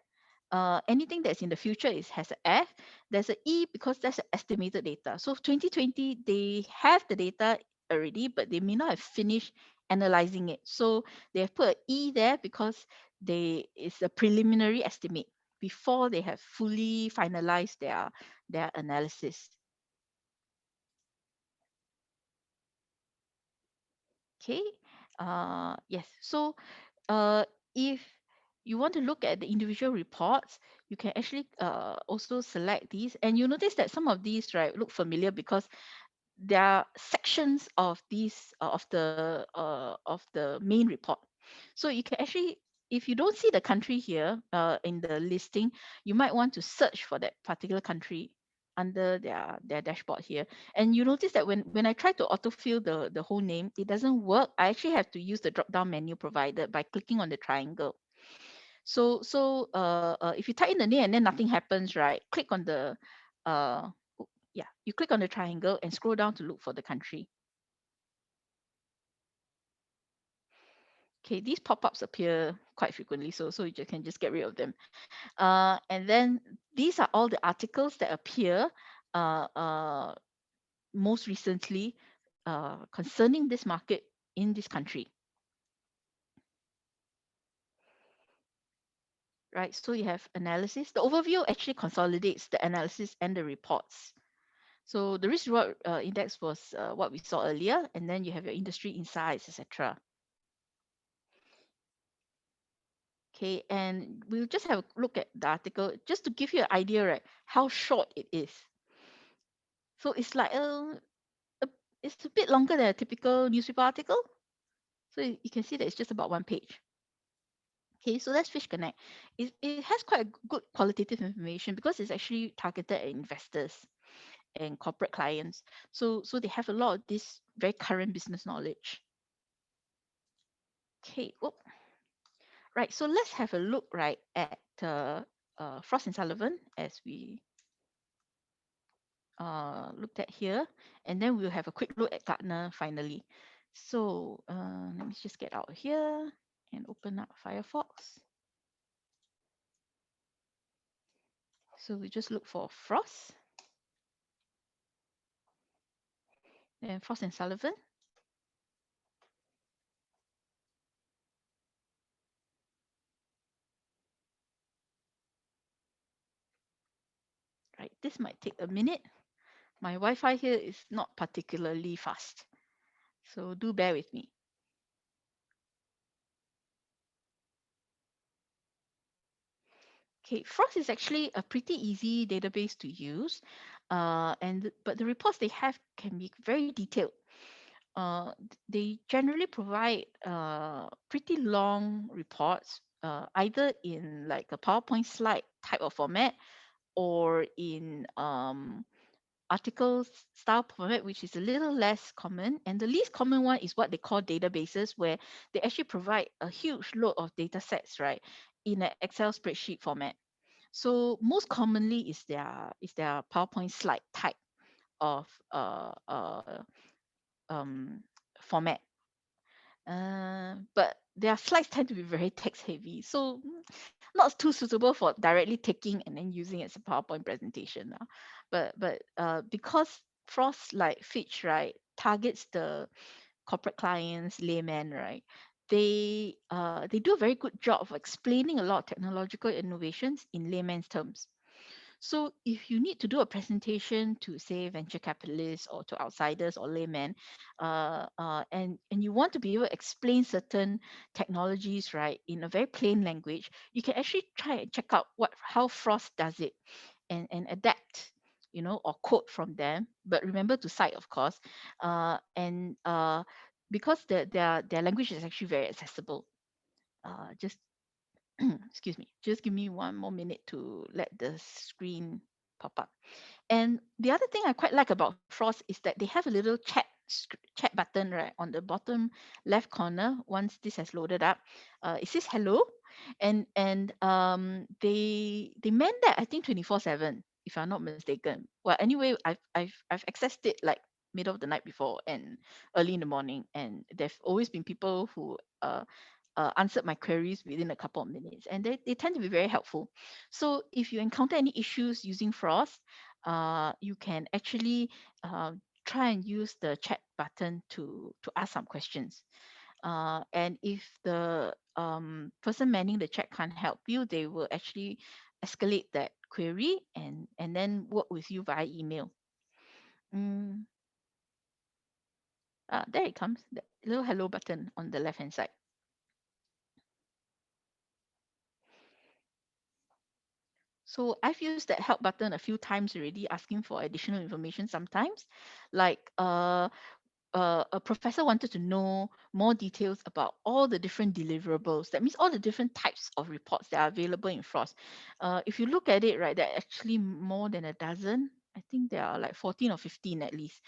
anything that's in the future has an F. There's an E because that's estimated data. So 2020 they have the data already, but they may not have finished analyzing it. So they have put an E there because it's a preliminary estimate before they have fully finalized their analysis. Okay. Yes. So if you want to look at the individual reports, you can actually also select these, and you notice that some of these, right, look familiar because there are sections of these of the main report. So you can actually, if you don't see the country here in the listing, you might want to search for that particular country under their dashboard here. And you notice that when I try to autofill the whole name, it doesn't work. I actually have to use the drop down menu provided by clicking on the triangle. So if you type in the name and then nothing happens, right, click on the uh you click on the triangle and scroll down to look for the country. Okay, these pop-ups appear quite frequently, so you can just get rid of them. And then these are all the articles that appear uh, uh, most recently concerning this market in this country. Right, so you have analysis. The overview actually consolidates the analysis and the reports. So the risk reward index was what we saw earlier, and then you have your industry insights, etc. Okay, and we'll just have a look at the article just to give you an idea, right, how short it is. So it's like a it's a bit longer than a typical newspaper article. So you can see that it's just about one page. Okay, so that's Fish Connect. It has quite a good qualitative information because it's actually targeted at investors and corporate clients. So they have a lot of this very current business knowledge. Okay, well, right. So let's have a look right at Frost and Sullivan as we looked at here, and then we'll have a quick look at Gartner finally. So let me just get out of here and open up Firefox. So we just look for Frost and Frost and Sullivan. Right, this might take a minute. My Wi-Fi here is not particularly fast, so do bear with me. Okay, Frost is actually a pretty easy database to use, but the reports they have can be very detailed. They generally provide pretty long reports, either in like a PowerPoint slide type of format or in articles style format, which is a little less common. And the least common one is what they call databases, where they actually provide a huge load of data sets, right, in an Excel spreadsheet format. So most commonly is their PowerPoint slide type of um, format. But their slides tend to be very text heavy, so not too suitable for directly taking and then using it as a PowerPoint presentation now. But because Frost, like Fitch, right, targets the corporate clients, laymen, right, they do a very good job of explaining a lot of technological innovations in layman's terms. So if you need to do a presentation to, say, venture capitalists or to outsiders or laymen, and you want to be able to explain certain technologies, right, in a very plain language, you can actually try and check out how Frost does it, and adapt, or quote from them. But remember to cite, of course, and because their language is actually very accessible. Just excuse me, just give me one more minute to let the screen pop up. And the other thing I quite like about Frost is that they have a little chat button right on the bottom left corner. Once this has loaded up, it says hello, and they man that, I think, 24/7, if I'm not mistaken. Well, anyway, I've accessed it like middle of the night before and early in the morning, and there've always been people who answered my queries within a couple of minutes, and they tend to be very helpful. So if you encounter any issues using Frost, you can actually try and use the chat button to ask some questions. And if the person manning the chat can't help you, they will actually escalate that query and then work with you via email. Mm, there it comes, the little hello button on the left hand side. So I've used that help button a few times already, asking for additional information sometimes, like a professor wanted to know more details about all the different deliverables. That means all the different types of reports that are available in Frost. If you look at it, right, there are actually more than a dozen. I think there are like 14 or 15 at least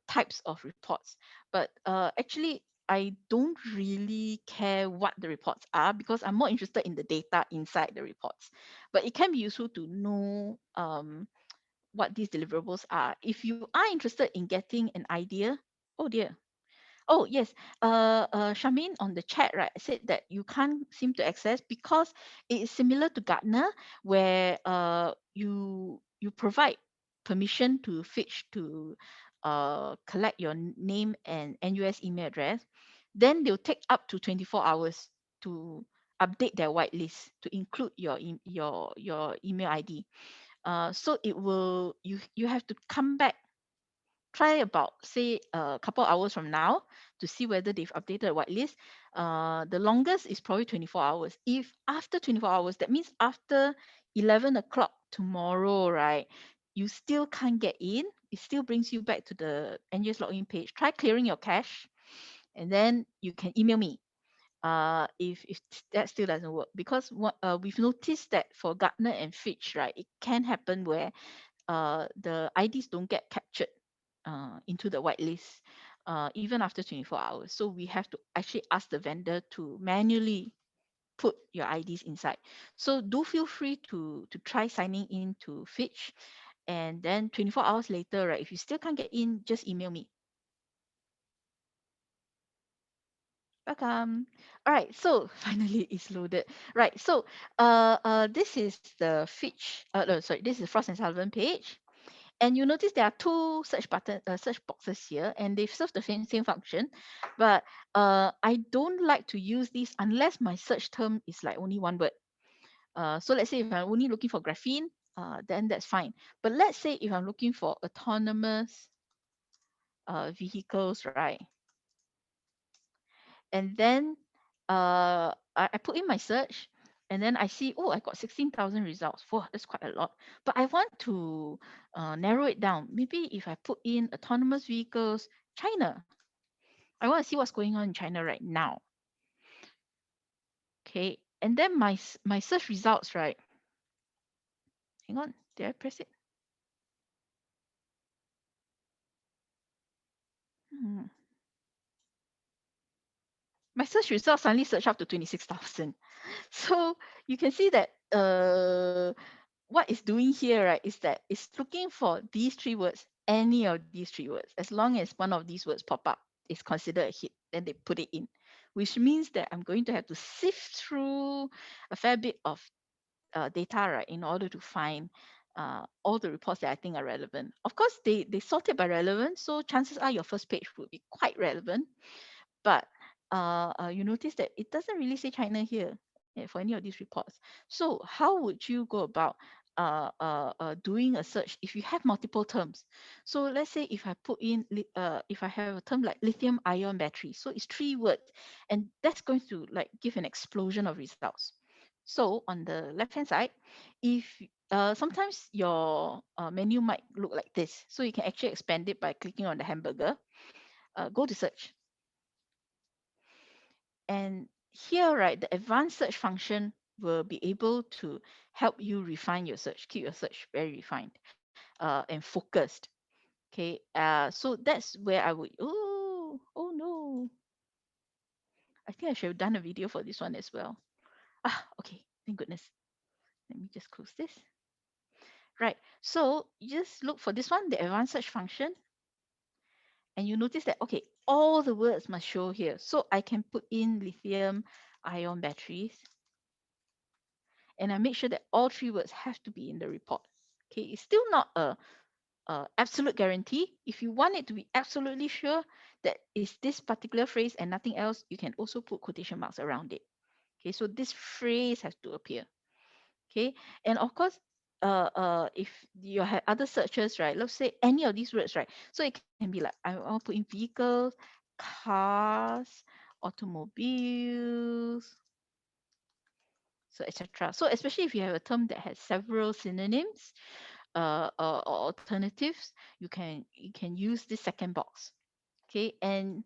types of reports. But actually, I don't really care what the reports are because I'm more interested in the data inside the reports. But it can be useful to know what these deliverables are. If you are interested in getting an idea, oh dear. Oh yes, Charmaine on the chat, right, said that you can't seem to access because it is similar to Gartner, where you provide permission to Fitch to collect your name and NUS email address, then they'll take up to 24 hours to update their whitelist to include your email ID. So it will you have to come back try about, say, a couple hours from now to see whether they've updated the whitelist. The longest is probably 24 hours. If after 24 hours, that means after 11 o'clock tomorrow, right, you still can't get in, it still brings you back to the NGS login page. Try clearing your cache, and then you can email me if that still doesn't work, because what we've noticed that for Gartner and Fitch, right, it can happen where the IDs don't get captured into the whitelist even after 24 hours. So we have to actually ask the vendor to manually put your IDs inside. So do feel free to try signing in to Fitch, and then 24 hours later, right, if you still can't get in, just email me. Welcome. All right, so finally it's loaded. Right, so this is the Fitch, no, sorry, this is the Frost and Sullivan page. And you notice there are two search boxes here, and they serve the same function. But I don't like to use these unless my search term is like only one word. So let's say if I'm only looking for graphene, then that's fine. But let's say if I'm looking for autonomous vehicles, right? And then I put in my search, and then I see, oh, I got 16,000 results. Whoa, that's quite a lot. But I want to narrow it down. Maybe if I put in autonomous vehicles, China. I want to see what's going on in China right now. Okay, and then my search results, right? Hang on, did I press it? Hmm. My search results suddenly search up to 26,000. So you can see that what it's doing here, right, is that it's looking for these three words, any of these three words. As long as one of these words pop up, it's considered a hit. Then they put it in, which means that I'm going to have to sift through a fair bit of data, right, in order to find all the reports that I think are relevant. Of course, they sort it by relevance, so chances are your first page would be quite relevant. But you notice that it doesn't really say China here for any of these reports. So how would you go about doing a search if you have multiple terms? So let's say if I put in, if I have a term like lithium ion battery, so it's three words, and that's going to like give an explosion of results. So on the left hand side, if sometimes your menu might look like this, so you can actually expand it by clicking on the hamburger. Go to search. And here, right, the advanced search function will be able to help you refine your search, keep your search very refined and focused. Okay, so that's where I would, oh no, I think I should have done a video for this one as well. Okay, thank goodness. Let me just close this. Right, so you just look for this one, the advanced search function, and you notice that, okay, all the words must show here. So I can put in lithium ion batteries, and I make sure that all three words have to be in the report. Okay, it's still not a absolute guarantee. If you want it to be absolutely sure that is this particular phrase and nothing else, you can also put quotation marks around it. Okay, so this phrase has to appear. Okay, and of course, if you have other searches, right? Let's say any of these words, right? So it can be like I want to put in vehicles, cars, automobiles, so etc. So especially if you have a term that has several synonyms or alternatives, you can use this second box. Okay, and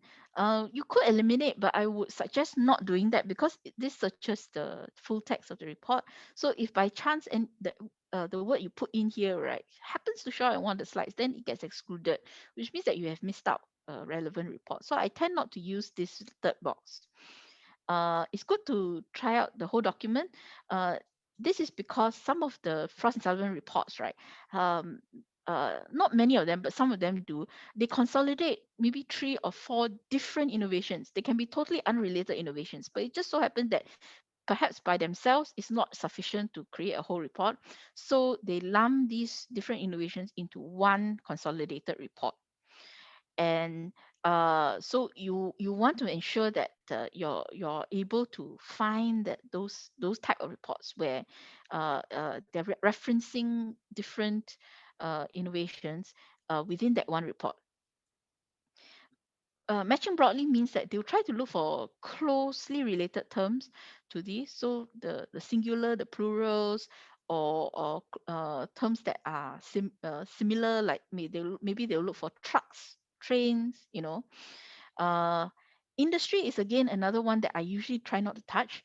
you could eliminate, but I would suggest not doing that because this searches the full text of the report. So if by chance and the word you put in here, right, happens to show up in one of the slides, then it gets excluded, which means that you have missed out a relevant report. So I tend not to use this third box. It's good to try out the whole document. This is because some of the Frost and Sullivan reports, right? Not many of them, but some of them do. They consolidate maybe 3 or 4 different innovations. They can be totally unrelated innovations, but it just so happens that perhaps by themselves is not sufficient to create a whole report. So they lump these different innovations into one consolidated report. And so you want to ensure that you're able to find that those type of reports where they're referencing different innovations within that one report. Matching broadly means that they'll try to look for closely related terms to this. So the singular, the plurals, or terms that are similar, like maybe they'll look for trucks, trains, Uh, Industry is again another one that I usually try not to touch,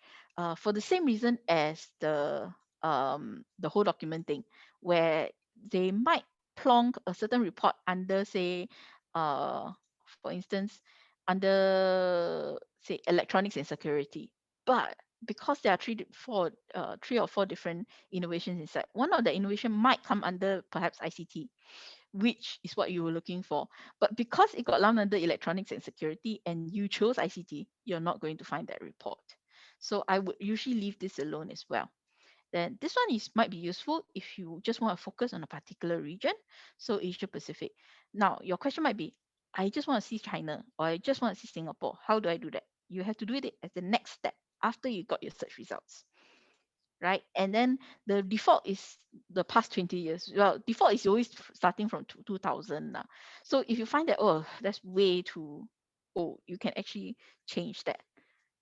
for the same reason as the whole document thing, where they might plonk a certain report under, say, for instance, under, say, electronics and security. But because there are three or four different innovations inside, one of the innovation might come under perhaps ICT, which is what you were looking for. But because it got lumped under electronics and security and you chose ICT, you're not going to find that report. So I would usually leave this alone as well. Then this one might be useful if you just want to focus on a particular region, so Asia Pacific. Now, your question might be, I just want to see China or I just want to see Singapore. How do I do that? You have to do it as the next step after you got your search results, right? And then the default is the past 20 years. Well, default is always starting from 2000 now. So if you find that, oh, that's way too, oh, you can actually change that,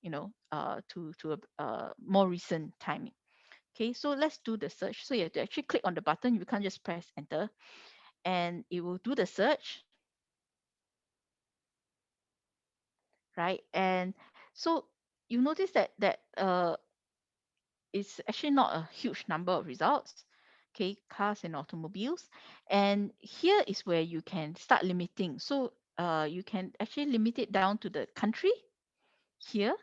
to a more recent timing. Okay, so let's do the search. So you have to actually click on the button. You can't just press enter, and it will do the search, right? And so you notice that it's actually not a huge number of results. Okay, cars and automobiles. And here is where you can start limiting. So you can actually limit it down to the country here.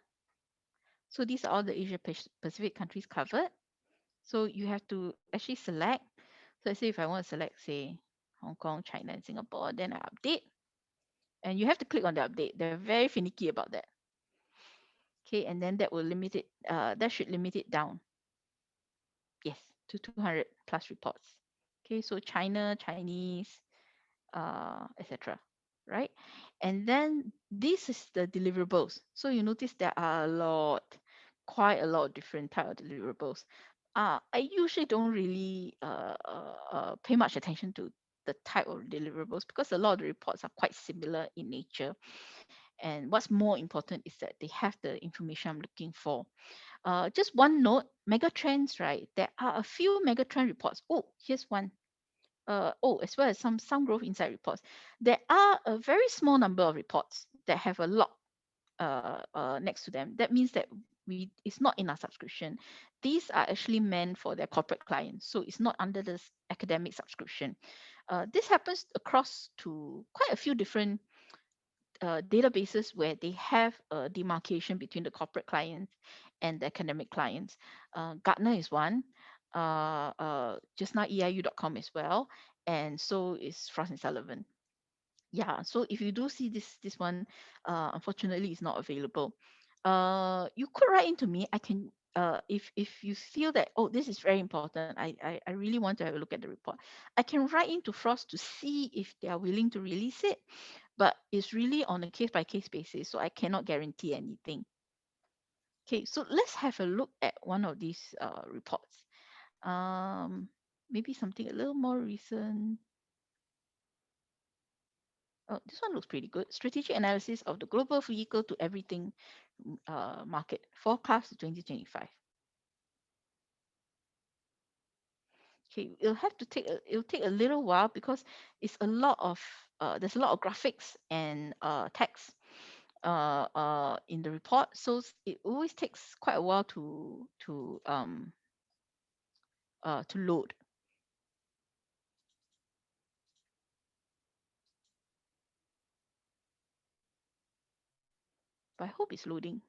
So these are all the Asia Pacific countries covered. So you have to actually select. So let's say if I want to select, say, Hong Kong, China, and Singapore, then I update. And you have to click on the update. They're very finicky about that. Okay, and then that will limit it, that should limit it down. Yes, to 200 plus reports. Okay, so China, Chinese, etc. Right? And then this is the deliverables. So you notice there are quite a lot of different type of deliverables. I usually don't really pay much attention to the type of deliverables because a lot of the reports are quite similar in nature. And what's more important is that they have the information I'm looking for. Just one note, megatrends, right? There are a few megatrend reports. Oh, here's one. As well as some growth insight reports. There are a very small number of reports that have a lot next to them. That means that it's not in our subscription. These are actually meant for their corporate clients, so it's not under this academic subscription. This happens across to quite a few different databases where they have a demarcation between the corporate clients and the academic clients. Gartner is one. Just now EIU.com as well, and so is Frost and Sullivan. Yeah, so if you do see this one, unfortunately, it's not available. You could write into me. I can. If you feel that, oh, this is very important, I really want to have a look at the report, I can write into Frost to see if they are willing to release it, but it's really on a case by case basis, so I cannot guarantee anything. Okay, so let's have a look at one of these reports. Maybe something a little more recent. Oh, this one looks pretty good. Strategic analysis of the global vehicle to everything market forecast to 2025. Okay, it'll take a little while because it's a lot of there's a lot of graphics and text in the report, so it always takes quite a while to load. But I hope it's loading.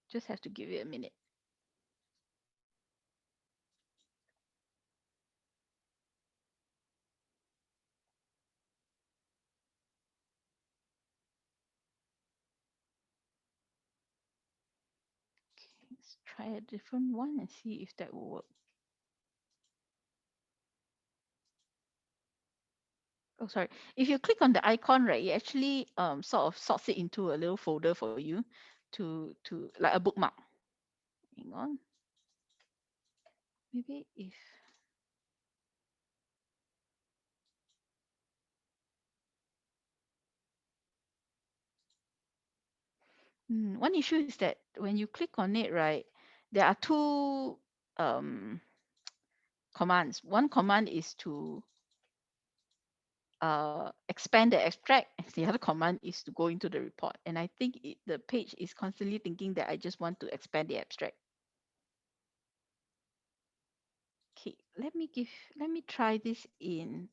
Just have to give it a minute. Okay, let's try a different one and see if that will work. Oh, sorry. If you click on the icon, right, it actually sort of sorts it into a little folder for you to like a bookmark. Hang on. maybe if one issue is that when you click on it, right, there are two um, commands. One command is to expand the abstract, and the other command is to go into the report. And I think the page is constantly thinking that I just want to expand the abstract. Okay, let me try this in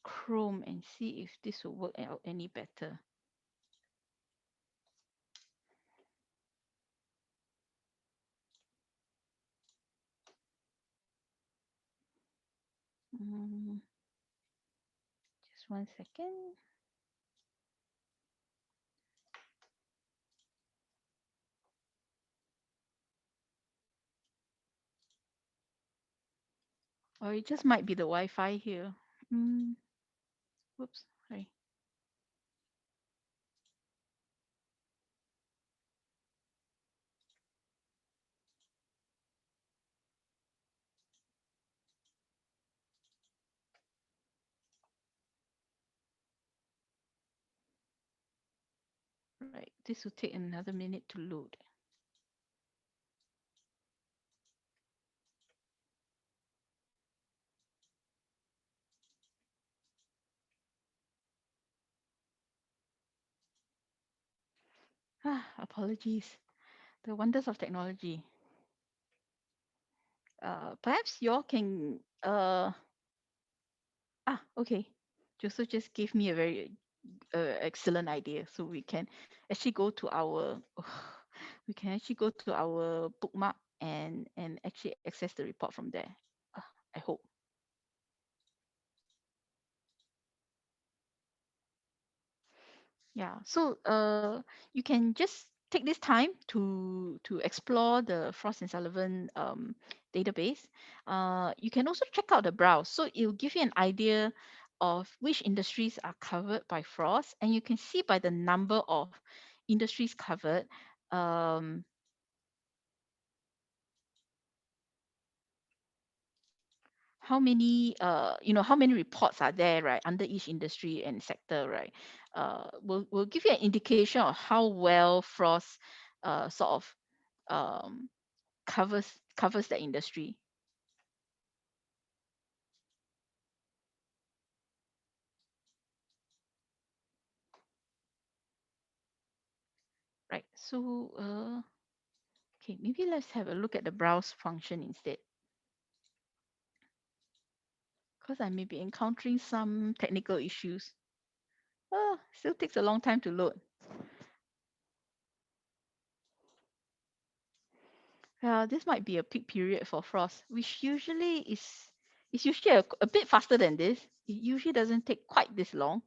Chrome and see if this will work out any better. Just 1 second. Or it just might be the Wi-Fi here. Whoops, sorry. Right, this will take another minute to load. Apologies. The wonders of technology. Perhaps you all can okay. Joseph just gave me a very excellent idea. So we can actually go to our we can actually go to our bookmark and actually access the report from there. I hope. Yeah. So you can just take this time to explore the Frost and Sullivan database. You can also check out the browse. So it'll give you an idea of which industries are covered by Frost, and you can see by the number of industries covered. Um, how many how many reports are there, right, under each industry and sector, right? Will give you an indication of how well Frost sort of um, covers the industry. Right, so okay, maybe let's have a look at the browse function instead, because I may be encountering some technical issues. Still takes a long time to load. This might be a peak period for Frost, which usually is usually a bit faster than this. It usually doesn't take quite this long.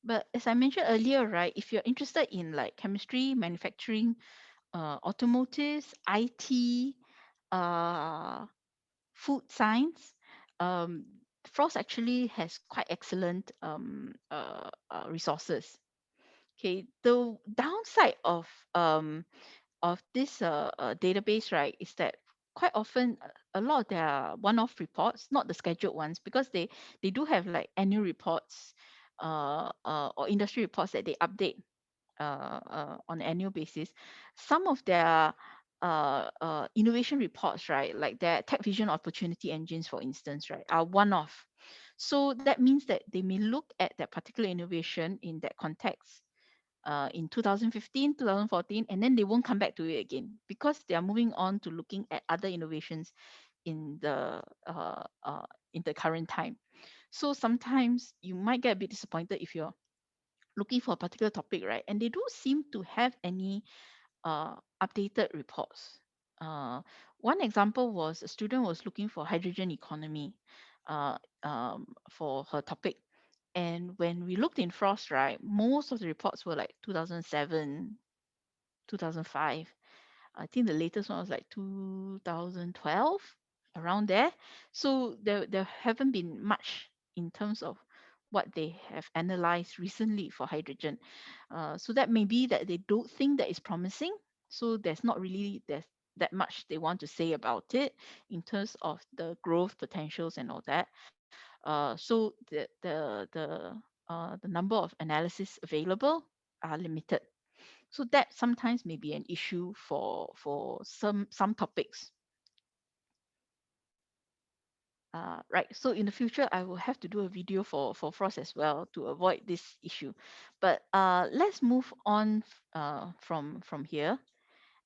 But as I mentioned earlier, right, if you're interested in like chemistry, manufacturing, automotives, IT, uh, food science, um, Frost actually has quite excellent resources. Okay, the downside of this database, right, is that quite often a lot of their one-off reports, not the scheduled ones, because they do have like annual reports or industry reports that they update on an annual basis. Some of their innovation reports, right, like their tech vision opportunity engines, for instance, right, are one-off. So that means that they may look at that particular innovation in that context in 2015, 2014, and then they won't come back to it again because they are moving on to looking at other innovations in the current time. So sometimes you might get a bit disappointed if you're looking for a particular topic, right? And they don't seem to have any updated reports. Uh, One example was a student was looking for hydrogen economy uh, for her topic. And when we looked in Frost, right, most of the reports were like 2007, 2005. I think the latest one was like 2012, around there. So there haven't been much in terms of what they have analyzed recently for hydrogen. So that may be that they don't think that it's promising. So there's that much they want to say about it in terms of the growth potentials and all that. So the number of analysis available are limited. So that sometimes may be an issue for some topics. Right. So in the future, I will have to do a video for Frost as well to avoid this issue. But let's move on from here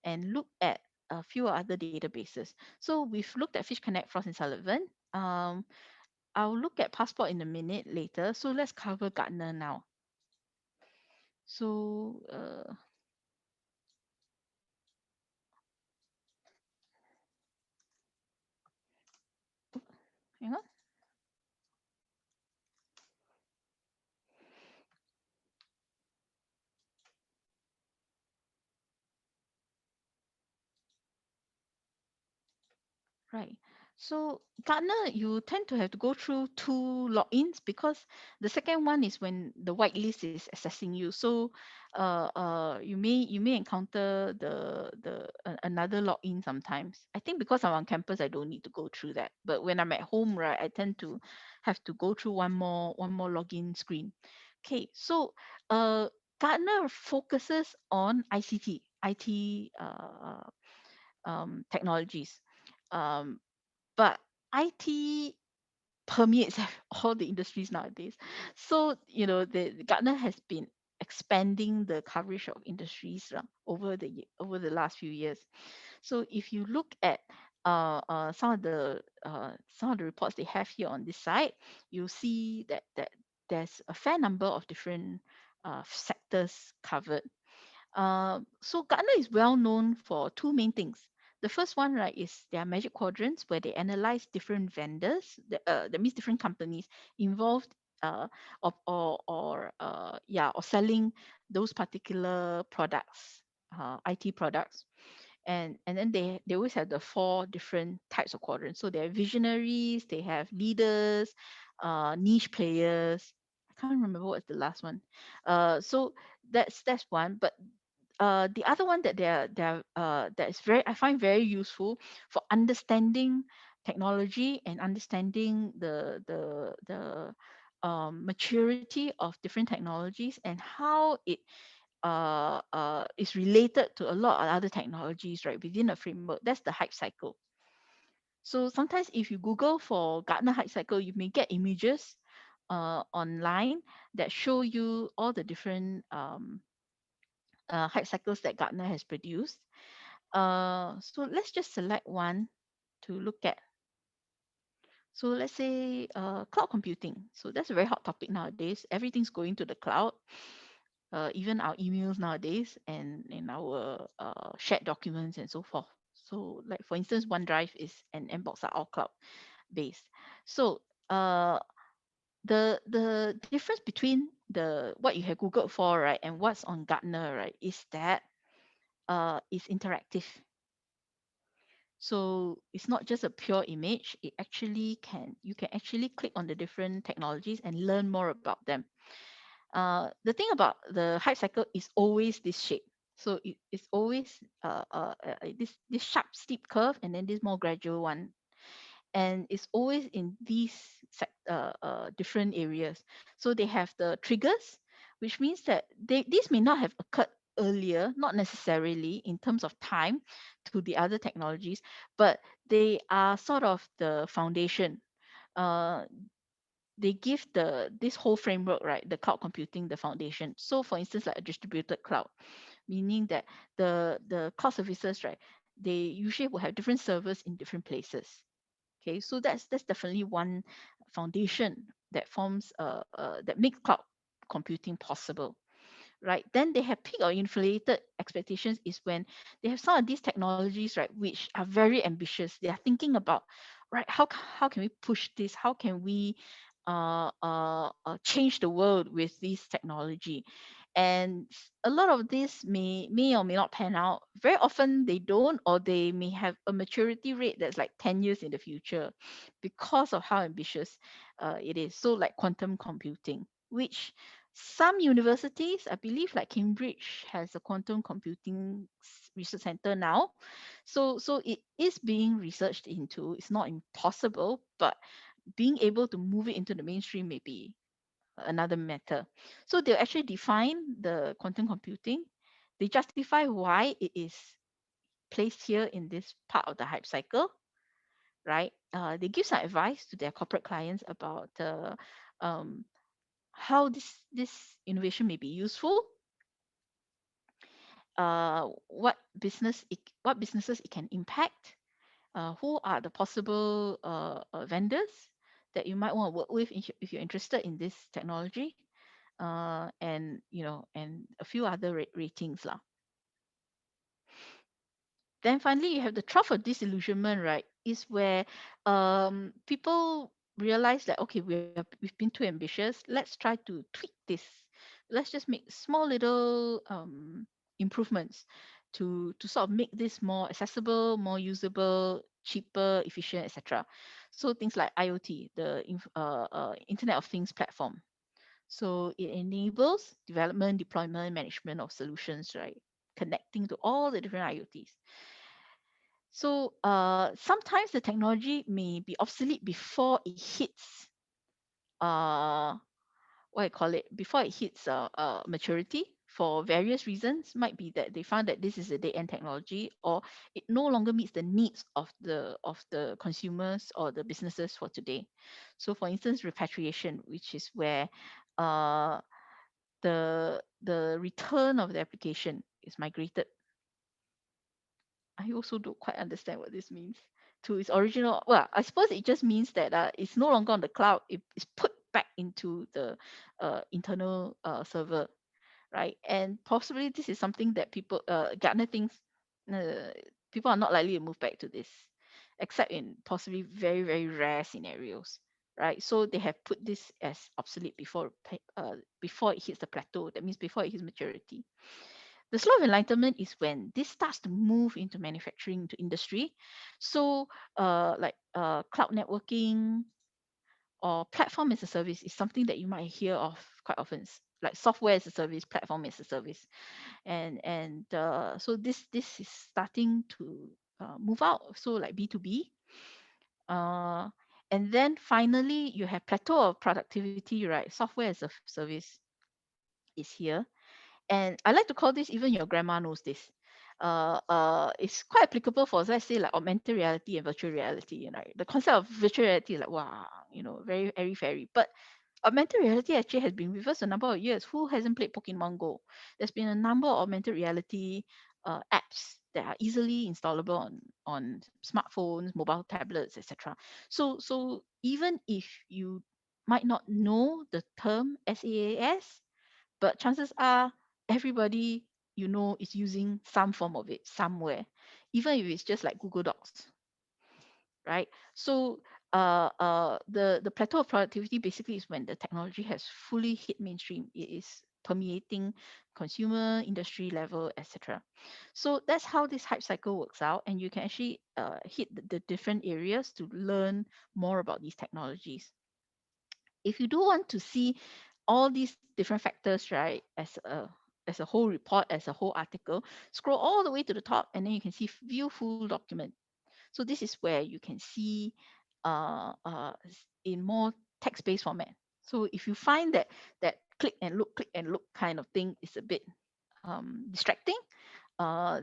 and look at a few other databases. So we've looked at Fish Connect, Frost and Sullivan. I'll look at Passport in a minute later. So let's cover Gartner now. So hang on. Right. So Gartner, you tend to have to go through two logins because the second one is when the whitelist is assessing you. So you may encounter another login sometimes. I think because I'm on campus, I don't need to go through that. But when I'm at home, right, I tend to have to go through one more login screen. Okay, so Gartner focuses on ICT, IT technologies. Um, but IT permeates all the industries nowadays. So, the Gartner has been expanding the coverage of industries over the last few years. So if you look at some of the reports they have here on this side, you'll see that there's a fair number of different sectors covered. So Gartner is well known for two main things. The first one, right, is their Magic Quadrants, where they analyze different vendors, that means different companies involved, or selling those particular products, IT products. And then they always have the four different types of quadrants. So they have visionaries, they have leaders, niche players. I can't remember what's the last one. So that's one. But the other one that is very, I find very useful for understanding technology and understanding the maturity of different technologies and how it is related to a lot of other technologies, right, within a framework. That's the hype cycle. So sometimes if you Google for Gartner hype cycle, you may get images online that show you all the different hype cycles that Gartner has produced. So let's just select one to look at. So let's say cloud computing. So that's a very hot topic nowadays. Everything's going to the cloud, even our emails nowadays and in our shared documents and so forth. So like for instance, OneDrive is and Inbox are all cloud based. So the difference between the what you have Googled for, right, and what's on Gartner, right, is that it's interactive. So it's not just a pure image. You can actually click on the different technologies and learn more about them. The thing about the hype cycle is always this shape. So it's always this sharp steep curve and then this more gradual one, and it's always in these different areas. So they have the triggers, which means that these may not have occurred earlier, not necessarily in terms of time to the other technologies, but they are sort of the foundation. Uh, they give this whole framework, right, the cloud computing, the foundation. So for instance, like a distributed cloud, meaning that the cloud services, right, they usually will have different servers in different places. Okay, so that's definitely one foundation that forms that makes cloud computing possible, right? Then they have peak or inflated expectations is when they have some of these technologies, right, which are very ambitious. They are thinking about, right, how can we push this? How can we change the world with this technology? And a lot of this may or may not pan out. Very often they don't, or they may have a maturity rate that's like 10 years in the future because of how ambitious it is. So like quantum computing, which some universities, I believe like Cambridge has a quantum computing research center now. So it is being researched into. It's not impossible, but being able to move it into the mainstream may be another matter. So they'll actually define the quantum computing. They justify why it is placed here in this part of the hype cycle, right? They give some advice to their corporate clients about um, how this innovation may be useful, what businesses it can impact, who are the possible vendors that you might want to work with if you're interested in this technology, and and a few other ratings lah. Then finally, you have the trough of disillusionment, right? Is where people realize that okay, we've been too ambitious. Let's try to tweak this. Let's just make small little improvements to sort of make this more accessible, more usable, cheaper, efficient, etc. So things like IoT, the Internet of Things platform. So it enables development, deployment, management of solutions, right? Connecting to all the different IoTs. So sometimes the technology may be obsolete before it hits uh, what I call it, before it hits maturity for various reasons. Might be that they found that this is a dead end technology, or it no longer meets the needs of the consumers or the businesses for today. So for instance, repatriation, which is where uh, the return of the application is migrated. I also don't quite understand what this means to its original. Well, I suppose it just means that it's no longer on the cloud. It's put back into the internal server, right? And possibly this is something that Gartner thinks uh, people are not likely to move back to this, except in possibly very, very rare scenarios, right? So they have put this as obsolete before it hits the plateau. That means before it hits maturity. The slow of enlightenment is when this starts to move into manufacturing, into industry. So, cloud networking or platform as a service is something that you might hear of quite often, like software as a service, platform as a service, and so this is starting to move out. So like B2B, uh, and then finally you have plateau of productivity, right? Software as a service is here. And I like to call this, even your grandma knows this. It's quite applicable for, let's say, like augmented reality and virtual reality. The concept of virtual reality is like, wow, very airy fairy. But augmented reality actually has been with us a number of years. Who hasn't played Pokemon Go? There's been a number of augmented reality apps that are easily installable on smartphones, mobile tablets, etc. So even if you might not know the term SaaS, but chances are everybody is using some form of it somewhere, even if it's just like Google Docs, right? So the plateau of productivity basically is when the technology has fully hit mainstream. It is permeating consumer, industry level, etc. So that's how this hype cycle works out, and you can actually hit the different areas to learn more about these technologies. If you do want to see all these different factors, right, as a whole report, as a whole article, scroll all the way to the top, and then you can see view full document. So this is where you can see in more text-based format. So if you find that click and look kind of thing is a bit distracting,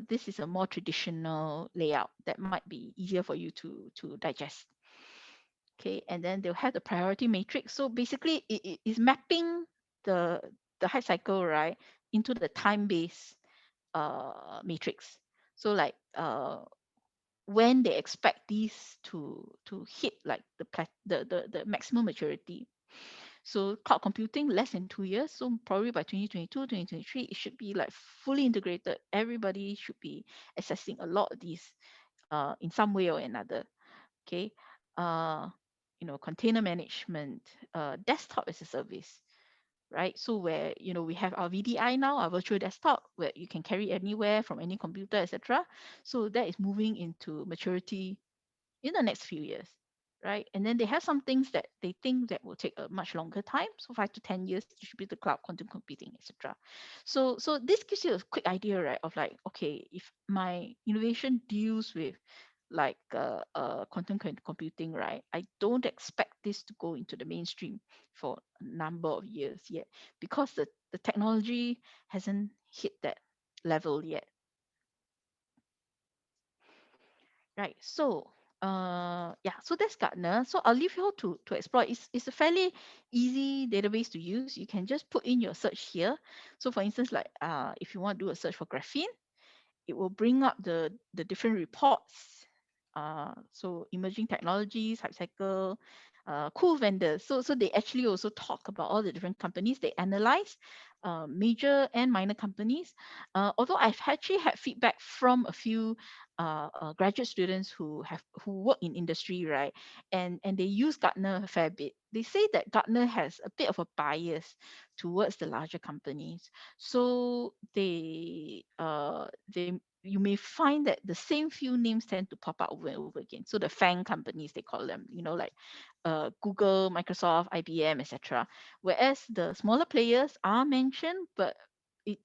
this is a more traditional layout that might be easier for you to digest. Okay, and then they'll have the priority matrix. So basically, it is mapping the hype cycle, right, into the time-based matrix. So like when they expect these to hit like the maximum maturity. So cloud computing less than 2 years. So probably by 2022, 2023, it should be like fully integrated. Everybody should be accessing a lot of these in some way or another. Okay. uh Container management, desktop as a service, right? So where we have our VDI now, our virtual desktop, where you can carry anywhere from any computer, etc. So that is moving into maturity in the next few years, right? And then they have some things that they think that will take a much longer time, so 5 to 10 years, distributed cloud, quantum computing, etc. So this gives you a quick idea, right, of like, okay, if my innovation deals with like computing, right, I don't expect this to go into the mainstream for a number of years yet, because the technology hasn't hit that level yet. Right. So, yeah. So that's Gartner. So I'll leave you all to explore. It's a fairly easy database to use. You can just put in your search here. So, for instance, like if you want to do a search for graphene, it will bring up the different reports. So emerging technologies, hype cycle, cool vendors. So they actually also talk about all the different companies. They analyze major and minor companies. Although I've actually had feedback from a few graduate students who work in industry, right, and they use Gartner a fair bit. They say that Gartner has a bit of a bias towards the larger companies. So they you may find that the same few names tend to pop up over and over again. So the FANG companies, they call them, like Google, Microsoft, IBM, etc. Whereas the smaller players are mentioned, but it's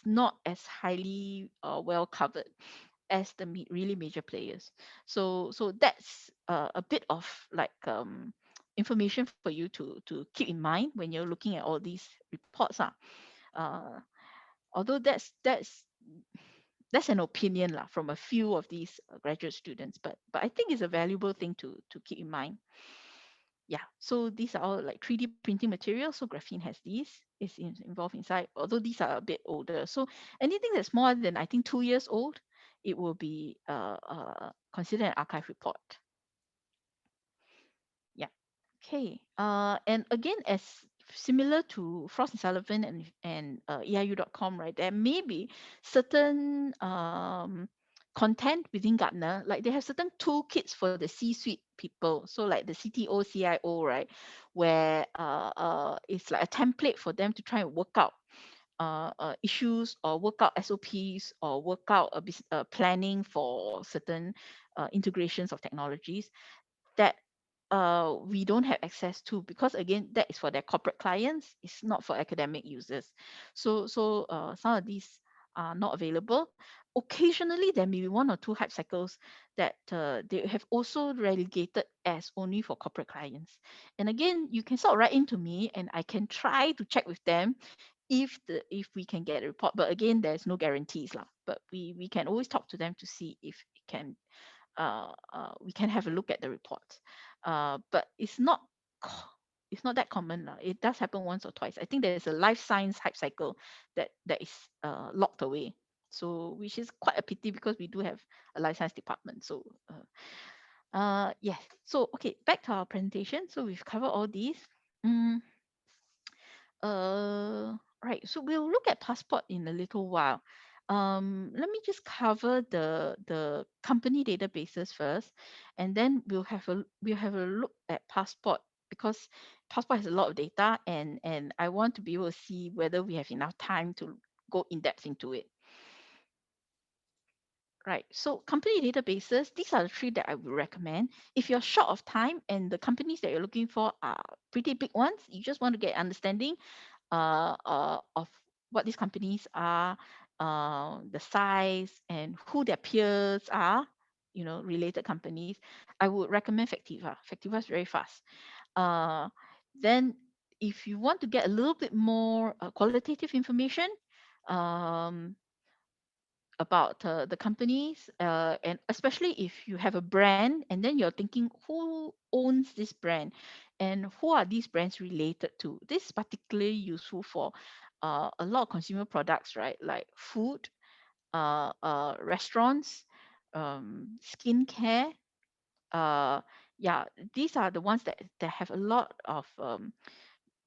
not as highly well covered as the really major players. So that's a bit of like information for you to keep in mind when you're looking at all these reports. Uh, Although that's an opinion lah from a few of these graduate students, but I think it's a valuable thing to keep in mind. Yeah, so these are all like 3D printing materials. So graphene has these, is involved inside, although these are a bit older. So anything that's more than, I think, 2 years old, it will be considered an archive report. Yeah. Okay. And again, as similar to Frost and Sullivan and EIU.com, right? There may be certain content within Gartner, like they have certain toolkits for the C-suite people. So like the CTO, CIO, right, where it's like a template for them to try and work out issues or work out SOPs or work out planning for certain integrations of technologies that we don't have access to, because again, that is for their corporate clients. It's not for academic users. So some of these are not available. Occasionally there may be one or two hype cycles that they have also relegated as only for corporate clients. And again, you can sort of write into me and I can try to check with them if we can get a report. But again, there's no guarantees lah, but we can always talk to them to see if it can we can have a look at the reports. But it's not that common. It does happen once or twice. I think there's a life science hype cycle that is locked away. So which is quite a pity, because we do have a life science department. So yes. So okay, back to our presentation. So we've covered all these. Mm, right. So we'll look at passport in a little while. Let me just cover the company databases first, and then we'll have a look at passport, because passport has a lot of data, and I want to be able to see whether we have enough time to go in depth into it. Right. So company databases, these are the three that I would recommend. If you're short of time and the companies that you're looking for are pretty big ones, you just want to get understanding of what these companies are, the size, and who their peers are, related companies, I would recommend Factiva. Factiva is very fast. Uh, then, if you want to get a little bit more qualitative information, um, about the companies, and especially if you have a brand and then you're thinking who owns this brand and who are these brands related to. This is particularly useful for a lot of consumer products, right? Like food, restaurants, skincare. uh, yeah, these are the ones that have a lot of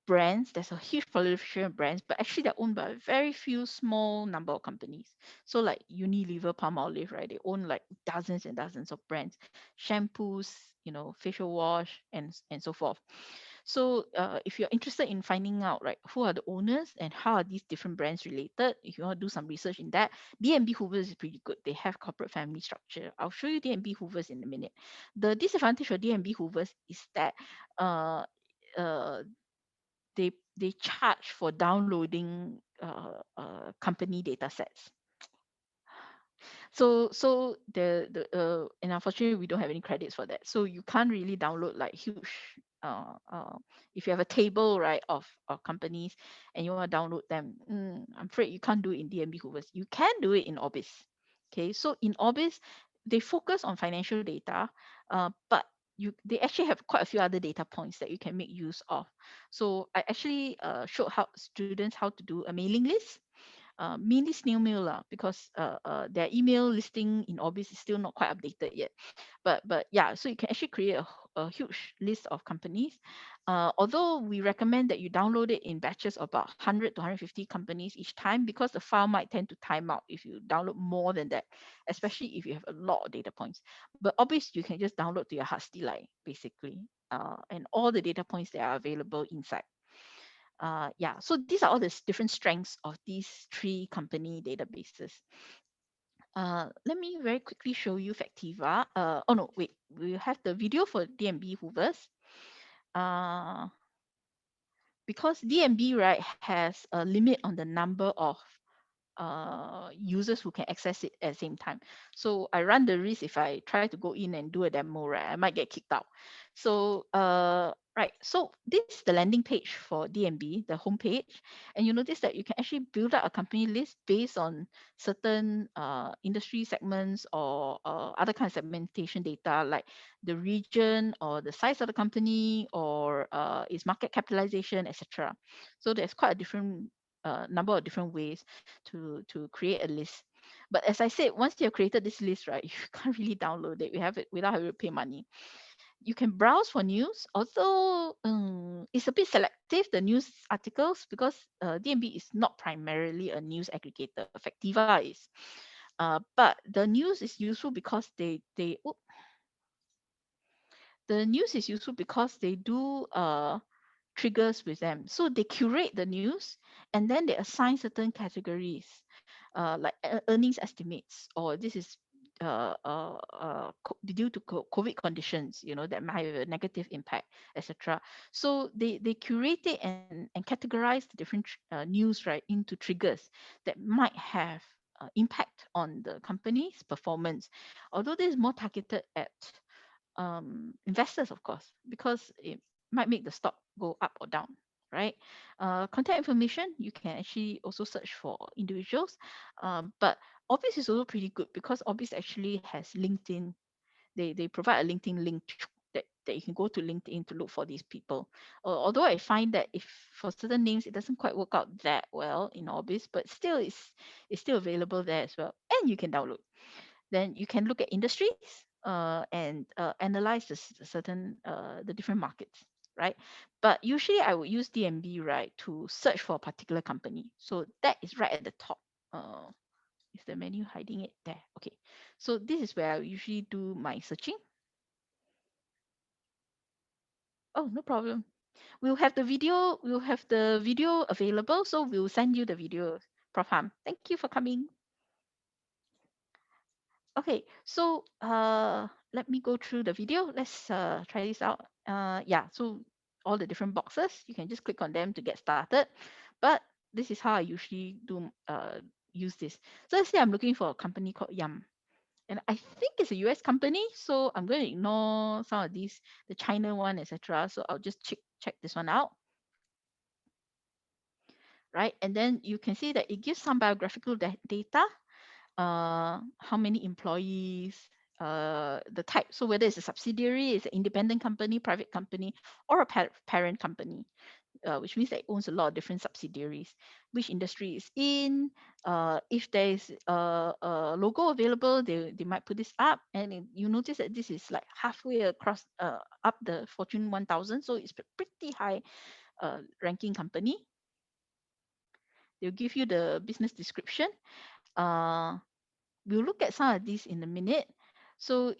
brands. There's a huge proliferation of brands, but actually they're owned by a very few small number of companies. So like Unilever, Palmolive, right? They own like dozens and dozens of brands, shampoos, facial wash, and so forth. So if you're interested in finding out, right, who are the owners and how are these different brands related, if you want to do some research in that, D&B Hoovers is pretty good. They have corporate family structure. I'll show you D&B Hoovers in a minute. The disadvantage of D&B Hoovers is that uh, uh, they charge for downloading company data sets. So and unfortunately we don't have any credits for that. So you can't really download like huge if you have a table, right, of companies and you want to download them. I'm afraid you can't do it in DMB Hoovers. You can do it in Orbis. Okay, so in Orbis they focus on financial data, but they actually have quite a few other data points that you can make use of. So I actually showed how students how to do a mailing list, mainly snail mail lah, because their email listing in Orbis is still not quite updated yet. But yeah, so you can actually create a huge list of companies. Although we recommend that you download it in batches of about 100 to 150 companies each time, because the file might tend to time out if you download more than that, especially if you have a lot of data points. But Orbis you can just download to your HASD basically, and all the data points that are available inside. Yeah, so these are all the different strengths of these three company databases. Let me very quickly show you Factiva. Oh no, wait, we have the video for DMB Hoovers. Because DMB, right, has a limit on the number of users who can access it at the same time. So I run the risk if I try to go in and do a demo, right, I might get kicked out. So right, so this is the landing page for DMB, the homepage, and you notice that you can actually build up a company list based on certain industry segments or other kinds of segmentation data, like the region or the size of the company or its market capitalization, etc. So there's quite a different number of different ways to create a list. But as I said, once you have created this list, right, you can't really download it. We have it without having to pay money. You can browse for news, although it's a bit selective, the news articles, because DNB is not primarily a news aggregator. Factiva is. But the news is useful because the news is useful because they do triggers with them. So they curate the news and then they assign certain categories, like earnings estimates, or this is due to COVID conditions, that might have a negative impact, etc. So they curate it and categorize the different news, right, into triggers that might have impact on the company's performance. Although this is more targeted at investors, of course, because it might make the stock go up or down, right? Contact information, you can actually also search for individuals, but Orbis is also pretty good because Orbis actually has LinkedIn. They provide a LinkedIn link that you can go to LinkedIn to look for these people. Although I find that if for certain names it doesn't quite work out that well in Orbis, but still it's still available there as well, and you can download. Then you can look at industries and analyze certain the different markets, right? But usually I would use DMB, right, to search for a particular company. So that is right at the top. Uh, is the menu hiding it there? Okay. So this is where I usually do my searching. Oh, no problem. We'll have the video available, so we'll send you the video, Prof. Ham. Thank you for coming. Okay, so let me go through the video. Let's try this out. Yeah, so all the different boxes, you can just click on them to get started. But this is how I usually do use this. So let's say I'm looking for a company called Yum. And I think it's a US company, so I'm going to ignore some of these, the China one, etc. So I'll just check this one out, right? And then you can see that it gives some biographical data, how many employees, the type. So whether it's a subsidiary, it's an independent company, private company, or a parent company, which means that it owns a lot of different subsidiaries, which industry is in. If there is a logo available, they might put this up. And you notice that this is like halfway across, up the Fortune 1000. So it's a pretty high ranking company. They'll give you the business description. Uh, we'll look at some of these in a minute. So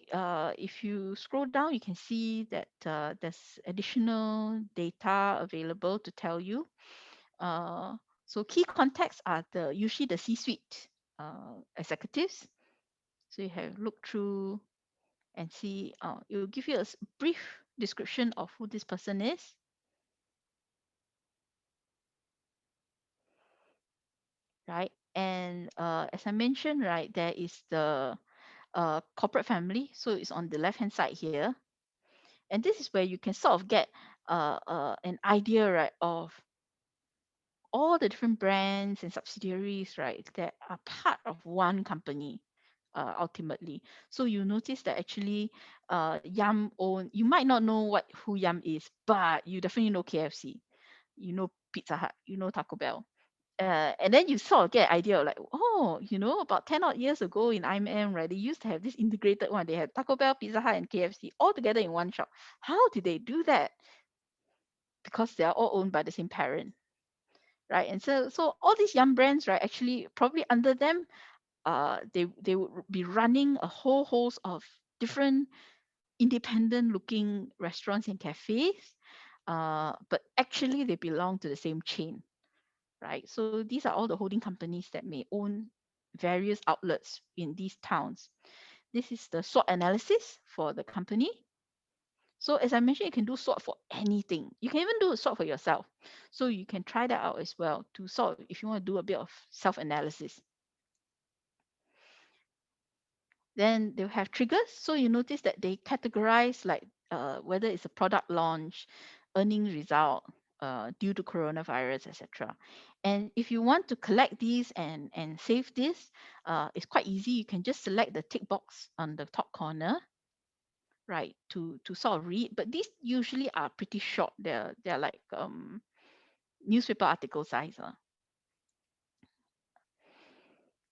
if you scroll down, you can see that there's additional data available to tell you. Uh, so key contacts are usually the C-suite executives. So you have look through and see. It will give you a brief description of who this person is. Right. And as I mentioned, right, there is the corporate family. So it's on the left hand side here. And this is where you can sort of get an idea, right, of all the different brands and subsidiaries, right, that are part of one company ultimately. So you notice that actually Yum own, you might not know who Yum is, but you definitely know KFC, you know Pizza Hut, you know Taco Bell. And then you sort of get an idea of like, oh, about 10 odd years ago in IMM, right, they used to have this integrated one. They had Taco Bell, Pizza Hut, and KFC all together in one shop. How did they do that? Because they are all owned by the same parent, right? And so all these young brands, right, actually probably under them, they would be running a whole host of different independent looking restaurants and cafes, but actually they belong to the same chain, right? So these are all the holding companies that may own various outlets in these towns. This is the SWOT analysis for the company. So as I mentioned, you can do SWOT for anything. You can even do a SWOT for yourself. So you can try that out as well to sort if you want to do a bit of self-analysis. Then they'll have triggers. So you notice that they categorize like whether it's a product launch, earning result due to coronavirus, etc. And if you want to collect these and save this, it's quite easy. You can just select the tick box on the top corner, right, to sort of read. But these usually are pretty short. They're like newspaper article size.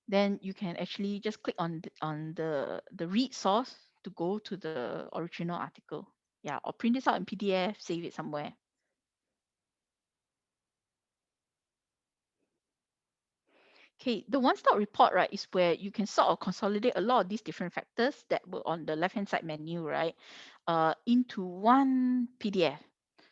Then you can actually just click on the read source to go to the original article. Yeah, or print this out in PDF, save it somewhere. Okay, the one-stop report, right, is where you can sort of consolidate a lot of these different factors that were on the left-hand side menu, right, into one PDF.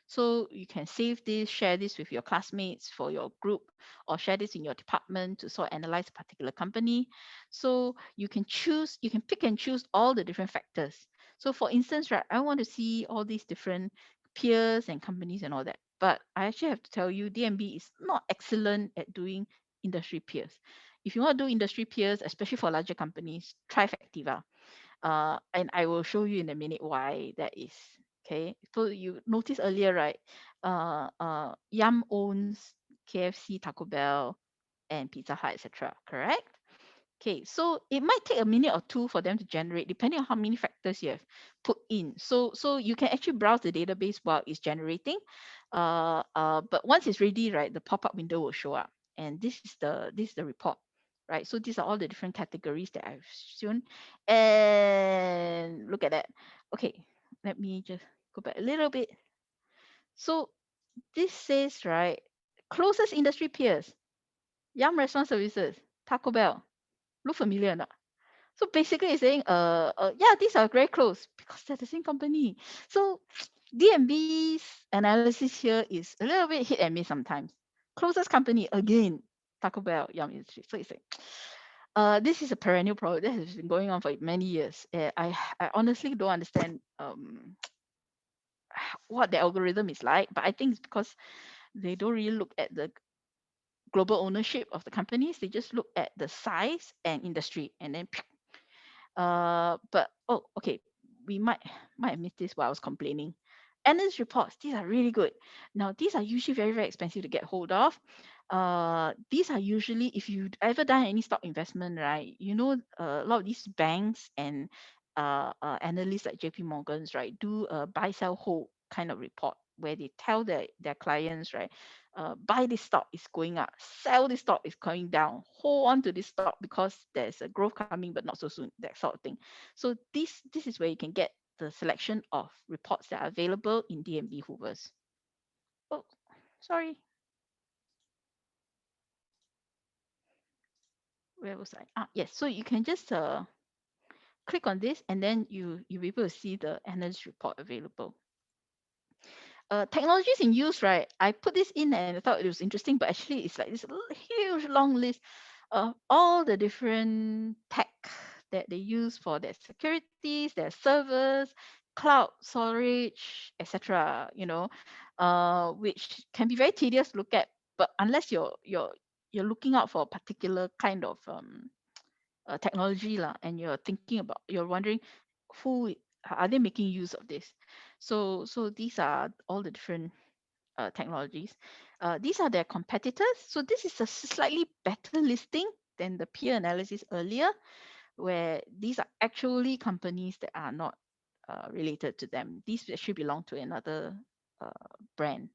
So you can save this, share this with your classmates for your group, or share this in your department to sort of analyze a particular company. So you can pick and choose all the different factors. So for instance, right, I want to see all these different peers and companies and all that. But I actually have to tell you, DNB is not excellent at doing industry peers. If you want to do industry peers, especially for larger companies, try Factiva. And I will show you in a minute why that is. Okay, so you notice earlier, right? Yum owns KFC, Taco Bell, and Pizza Hut, etc. Correct? Okay, so it might take a minute or two for them to generate, depending on how many factors you have put in. So you can actually browse the database while it's generating. But once it's ready, right, the pop-up window will show up, and this is the report, right? So these are all the different categories that I've shown, and look at that. Okay, let me just go back a little bit. So this says, right, closest industry peers: Yum Restaurant Services, Taco Bell. Look familiar or not? So basically, it's saying, yeah, these are very close because they're the same company. So DNB's analysis here is a little bit hit and miss sometimes. Closest company again, Taco Bell, Yum Industries. So it's like, this is a perennial problem that has been going on for many years. I honestly don't understand what the algorithm is like, but I think it's because they don't really look at the global ownership of the companies. They just look at the size and industry, and then but oh, okay, we might have missed this while I was complaining. Analyst reports, these are really good. Now, these are usually very, very expensive to get hold of. These are usually, if you've ever done any stock investment, right, a lot of these banks and analysts like JP Morgan's, right, do a buy, sell, hold kind of report where they tell their clients, right, buy this stock is going up, sell this stock is going down, hold on to this stock because there's a growth coming, but not so soon, that sort of thing. So this is where you can get the selection of reports that are available in DMB Hoovers. Oh, sorry, where was I? Yes, so you can just click on this, and then you'll be able to see the analyst report available. Technologies in use, right? I put this in and I thought it was interesting, but actually it's like this huge long list of all the different tech that they use for their securities, their servers, cloud storage, etc. Which can be very tedious to look at, but unless you're looking out for a particular kind of technology lah, and you're wondering who are they making use of this. So these are all the different technologies. These are their competitors. So this is a slightly better listing than the peer analysis earlier, where these are actually companies that are not related to them. These actually belong to another brand,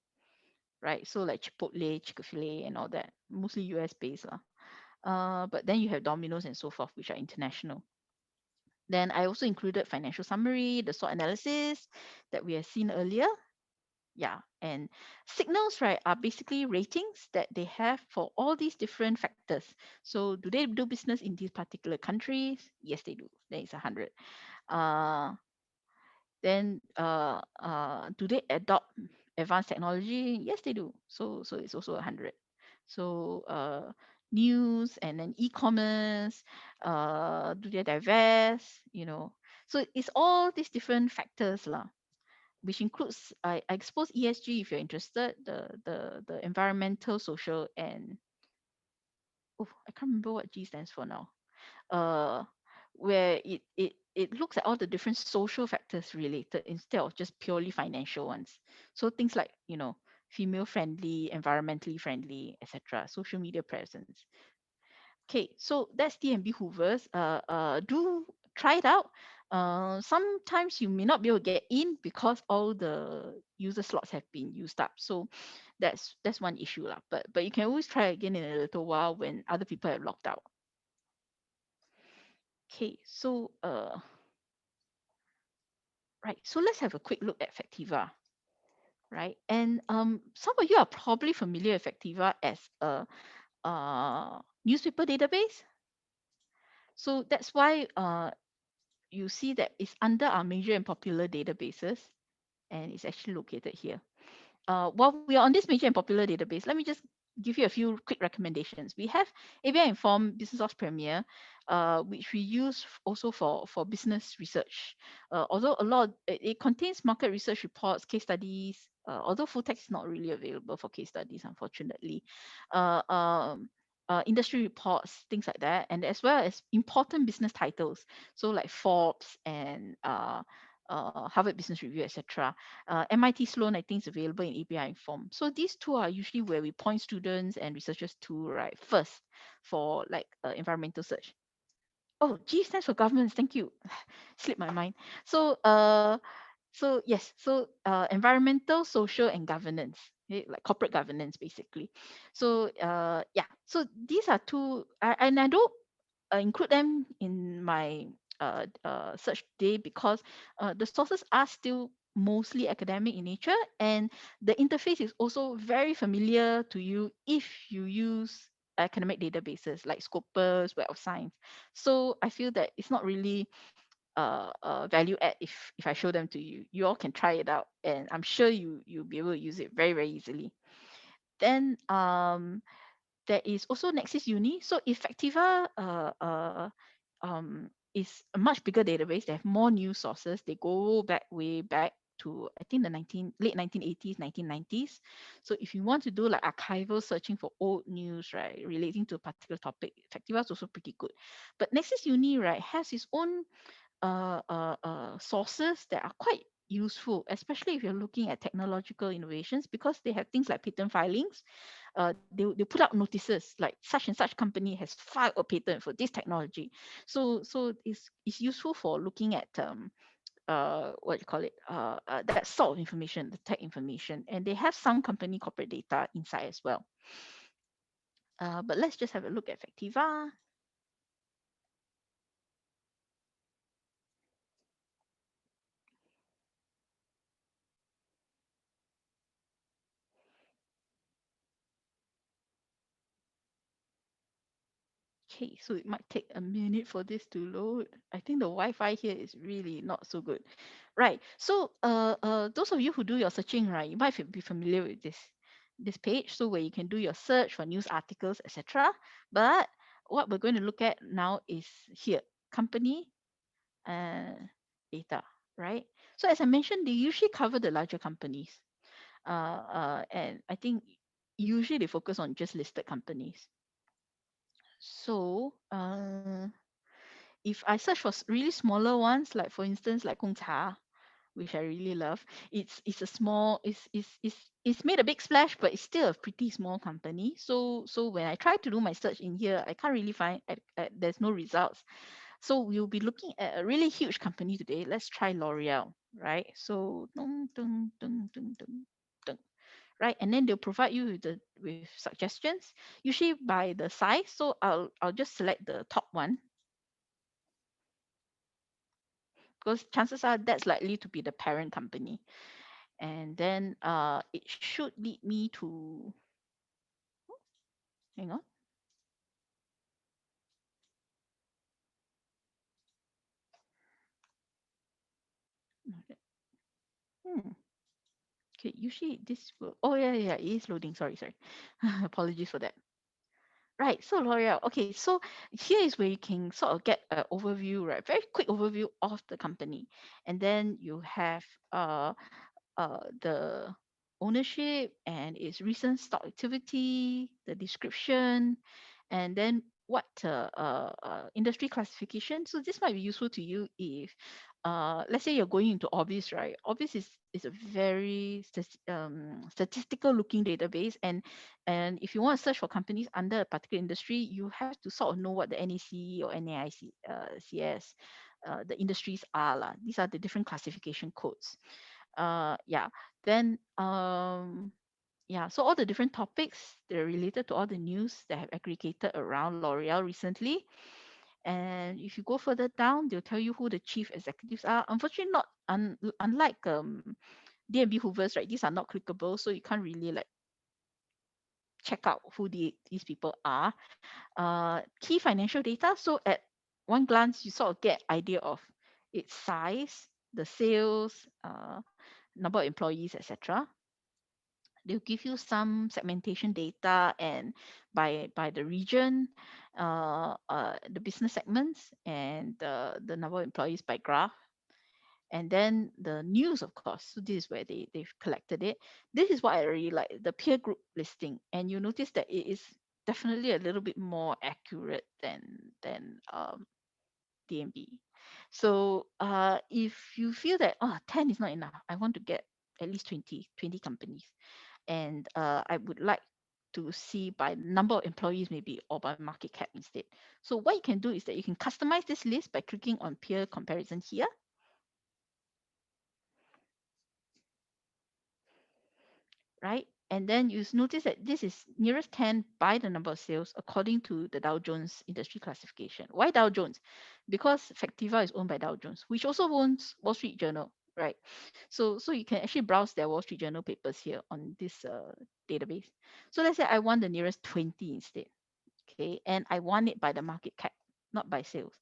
right? So like Chipotle, Chick-fil-A, and all that, mostly US based lah. But then you have Domino's and so forth, which are international. Then I also included financial summary, the SWOT analysis that we have seen earlier. Yeah, and signals, right, are basically ratings that they have for all these different factors. So do they do business in these particular countries? Yes, they do. Then it's 100. Uh, then do they adopt advanced technology? Yes, they do. So it's also 100. So news and then e-commerce, do they divest? So it's all these different factors lah, which includes I suppose ESG if you're interested, the environmental, social, and I can't remember what G stands for now. Uh, where it looks at all the different social factors related instead of just purely financial ones. So things like female friendly, environmentally friendly, etc. Social media presence. Okay, so that's DNB Hoovers. Do try it out. Sometimes you may not be able to get in because all the user slots have been used up. So that's one issue lah. But you can always try again in a little while when other people have logged out. Okay, so right. So let's have a quick look at Factiva, right? And some of you are probably familiar with Factiva as a newspaper database. So that's why you see that it's under our major and popular databases, and it's actually located here. While we are on this major and popular database, let me just give you a few quick recommendations. We have ABI Inform Business Ops Premier, which we use also for business research. Although it contains market research reports, case studies, although full text is not really available for case studies, unfortunately. Uh, um, Industry reports, things like that, and as well as important business titles, so like Forbes and Harvard Business Review, etc. MIT Sloan, I think, is available in API Inform. So these two are usually where we point students and researchers to, right, first for like environmental search. Oh, G stands for governance. Thank you. Slipped my mind. So yes, so environmental, social, and governance, okay, like corporate governance, basically. So yeah, so these are two, and I don't include them in my search today because the sources are still mostly academic in nature, and the interface is also very familiar to you if you use academic databases like Scopus, Web of Science. So I feel that it's not really value add if I show them to you. You all can try it out, and I'm sure you'll be able to use it very, very easily. Then there is also Nexus Uni. So Effectiva is a much bigger database. They have more news sources. They go back way back to I think the late 1980s, 1990s. So if you want to do like archival searching for old news, right, relating to a particular topic, Effectiva is also pretty good. But Nexus Uni, right, has its own sources that are quite useful, especially if you're looking at technological innovations, because they have things like patent filings. They put out notices like such and such company has filed a patent for this technology. So it's useful for looking at what you call it, that sort of information, the tech information, and they have some company corporate data inside as well. But let's just have a look at Factiva. Okay, so it might take a minute for this to load. I think the Wi-Fi here is really not so good. Right. So those of you who do your searching, right, you might be familiar with this page. So where you can do your search for news articles, etc. But what we're going to look at now is here, company uh, data, right? So as I mentioned, they usually cover the larger companies. And I think usually they focus on just listed companies. So if I search for really smaller ones, like for instance, like Gongcha, which I really love, it's a small, it's made a big splash, but it's still a pretty small company. So when I try to do my search in here, I can't really find, there's no results. So we'll be looking at a really huge company today. Let's try L'Oreal, right? So dun, dun, dun, dun, dun, dun, right, and then they'll provide you with suggestions, usually by the size. So I'll just select the top one because chances are that's likely to be the parent company. And then it should lead me to, hang on. Hmm. Okay, usually this will, oh yeah, it is loading. Sorry. Apologies for that. Right, so L'Oreal. Okay, so here is where you can sort of get an overview, right? Very quick overview of the company. And then you have the ownership and its recent stock activity, the description, and then what industry classification. So this might be useful to you if, let's say you're going into Orbis, right? Orbis is a very statistical looking database, and if you want to search for companies under a particular industry, you have to sort of know what the NAC or NAIC CS the industries are lah. These are the different classification codes. Yeah, then yeah, so all the different topics, they're related to all the news that have aggregated around L'Oreal recently. And if you go further down, they'll tell you who the chief executives are. Unfortunately, not unlike D&B Hoovers, right? These are not clickable, so you can't really like check out who these people are. Key financial data. So at one glance, you sort of get idea of its size, the sales, number of employees, etc. They'll give you some segmentation data and by the region, the business segments, and the number of employees by graph, and then the news, of course. So this is where they've collected it. This is what I really like, the peer group listing, and you notice that it is definitely a little bit more accurate than DMB. So if you feel that 10 is not enough, I want to get at least 20 companies, and I would like to see by number of employees maybe, or by market cap instead. So what you can do is that you can customize this list by clicking on peer comparison here, right? And then you notice that this is nearest 10 by the number of sales according to the Dow Jones industry classification. Why Dow Jones? Because Factiva is owned by Dow Jones, which also owns Wall Street Journal, right? So you can actually browse their Wall Street Journal papers here on this database. So let's say I want the nearest 20 instead, okay? And I want it by the market cap, not by sales,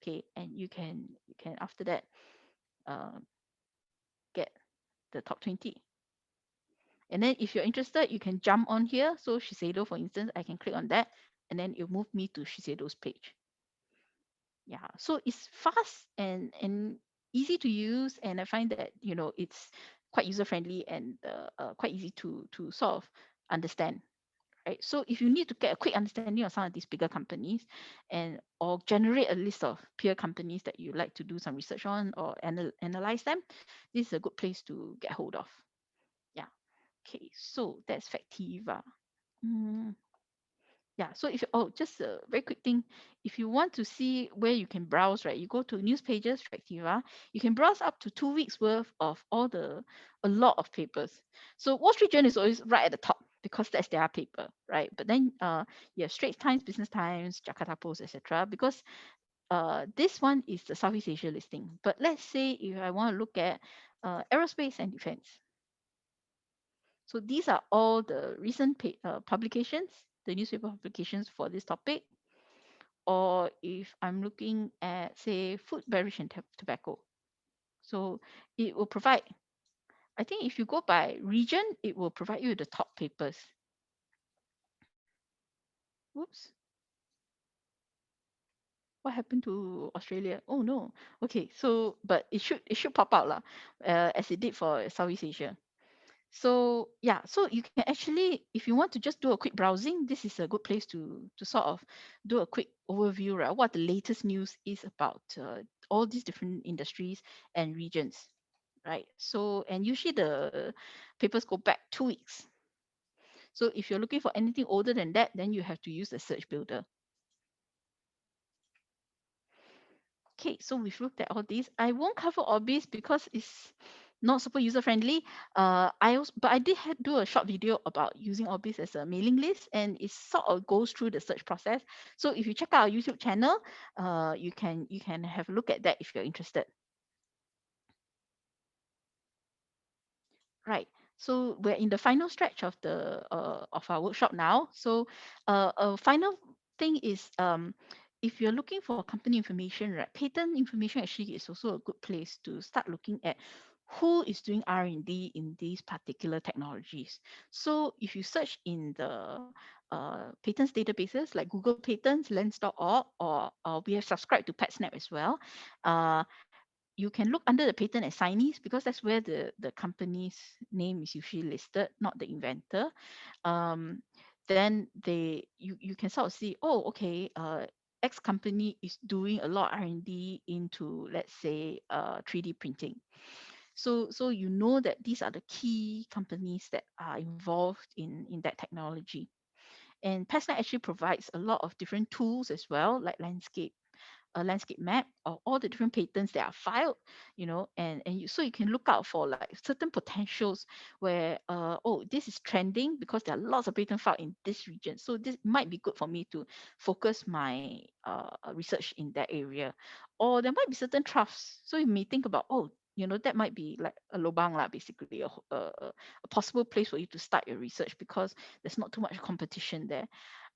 okay? And you can after that uh, get the top 20. And then if you're interested, you can jump on here. So Shiseido, for instance, I can click on that, and then it'll move me to Shiseido's page. Yeah, so it's fast and easy to use, and I find that it's quite user friendly and quite easy to sort of understand. Right. So if you need to get a quick understanding of some of these bigger companies, and or generate a list of peer companies that you like to do some research on or analyze them, this is a good place to get hold of. Yeah. Okay, so that's Factiva. Mm, yeah, so if you, just a very quick thing, if you want to see where you can browse, right, you go to news pages, Factiva, you can browse up to 2 weeks worth of a lot of papers. So Wall Street Journal is always right at the top because that's their paper, right? But then you have Straits Times, Business Times, Jakarta Post, etc. Because this one is the Southeast Asia listing. But let's say if I want to look at aerospace and defense, so these are all the recent publications, the newspaper publications for this topic. or if I'm looking at, say, food, beverage, and tobacco. So it will provide, I think if you go by region, it will provide you the top papers. Whoops. What happened to Australia? Oh no. Okay, so but it should pop out lah, as it did for Southeast Asia. So yeah, so you can actually, if you want to just do a quick browsing, this is a good place to sort of do a quick overview, right? What the latest news is about all these different industries and regions, right? So and usually the papers go back 2 weeks. So if you're looking for anything older than that, then you have to use the search builder. Okay, so we've looked at all these. I won't cover all these because it's not super user friendly. But I did do a short video about using Orbis as a mailing list, and it sort of goes through the search process. So if you check out our YouTube channel, you can have a look at that if you're interested. Right. So we're in the final stretch of our workshop now. So a final thing is, if you're looking for company information, right, patent information actually is also a good place to start looking at who is doing R&D in these particular technologies. So if you search in the patents databases like Google Patents, Lens.org, or we have subscribed to PetSnap as well, uh, you can look under the patent assignees because that's where the company's name is usually listed, not the inventor. Um, then you can sort of see, oh, okay, X company is doing a lot of R&D into, let's say, 3D printing. So you know that these are the key companies that are involved in that technology. And PestNet actually provides a lot of different tools as well, like a landscape map of all the different patents that are filed, so you can look out for like certain potentials where oh, this is trending because there are lots of patent filed in this region. So this might be good for me to focus my research in that area. Or there might be certain troughs. So you may think about, oh, that might be like a lobang lah, basically a possible place for you to start your research because there's not too much competition there.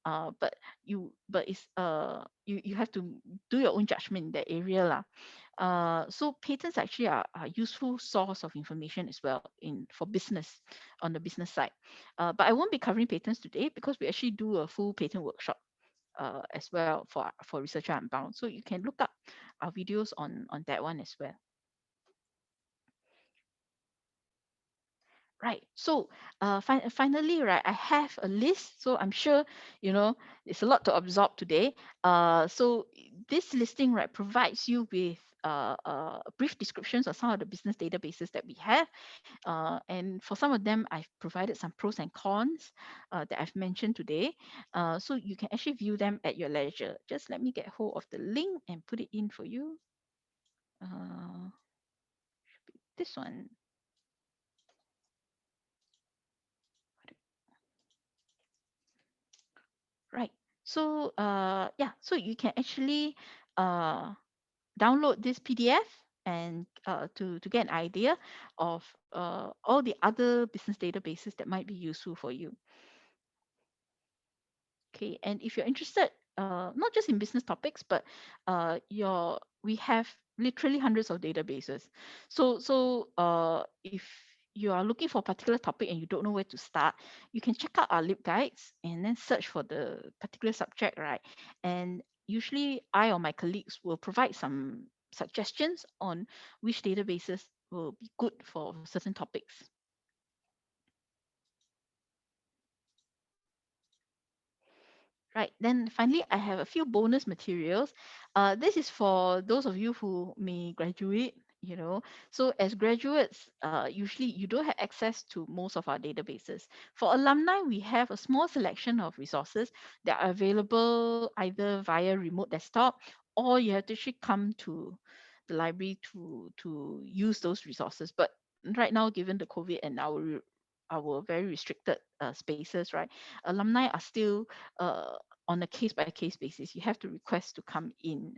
But you have to do your own judgment in that area lah. So patents actually are useful source of information as well in for business on the business side. But I won't be covering patents today because we actually do a full patent workshop as well for researcher Unbound. So you can look up our videos on that one as well. Right. So finally, right, I have a list. So I'm sure, it's a lot to absorb today. So this listing, right, provides you with brief descriptions of some of the business databases that we have. And for some of them, I've provided some pros and cons that I've mentioned today. So you can actually view them at your leisure. Just let me get hold of the link and put it in for you. This one. Right. So yeah, so you can actually download this PDF and to get an idea of all the other business databases that might be useful for you. Okay, and if you're interested, not just in business topics, but we have literally hundreds of databases. So if you are looking for a particular topic and you don't know where to start, you can check out our LibGuides and then search for the particular subject, right? And usually I or my colleagues will provide some suggestions on which databases will be good for certain topics. Right, then finally, I have a few bonus materials. This is for those of you who may graduate, So as graduates, usually you don't have access to most of our databases. For alumni, we have a small selection of resources that are available either via remote desktop or you have to actually come to the library to use those resources. But right now, given the COVID and our very restricted spaces, right? Alumni are still on a case by case basis. You have to request to come in,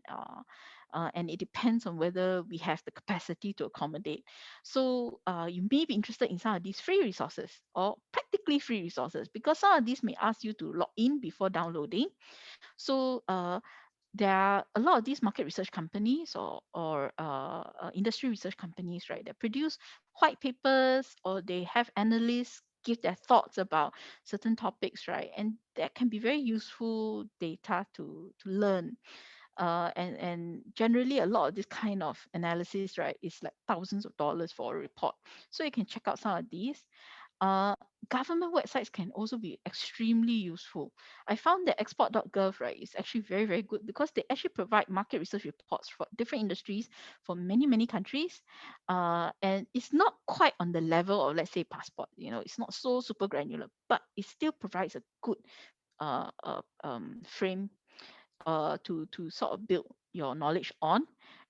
and it depends on whether we have the capacity to accommodate. So you may be interested in some of these free resources or practically free resources because some of these may ask you to log in before downloading. So there are a lot of these market research companies or industry research companies, right, that produce white papers, or they have analysts give their thoughts about certain topics, right, and that can be very useful data to learn. And generally a lot of this kind of analysis, right, is like thousands of dollars for a report. So you can check out some of these. uh, Government websites can also be extremely useful. I found that export.gov, right, is actually very, very good because they actually provide market research reports for different industries for many, many countries. And it's not quite on the level of, let's say, Passport. It's not so super granular, but it still provides a good frame to sort of build your knowledge on.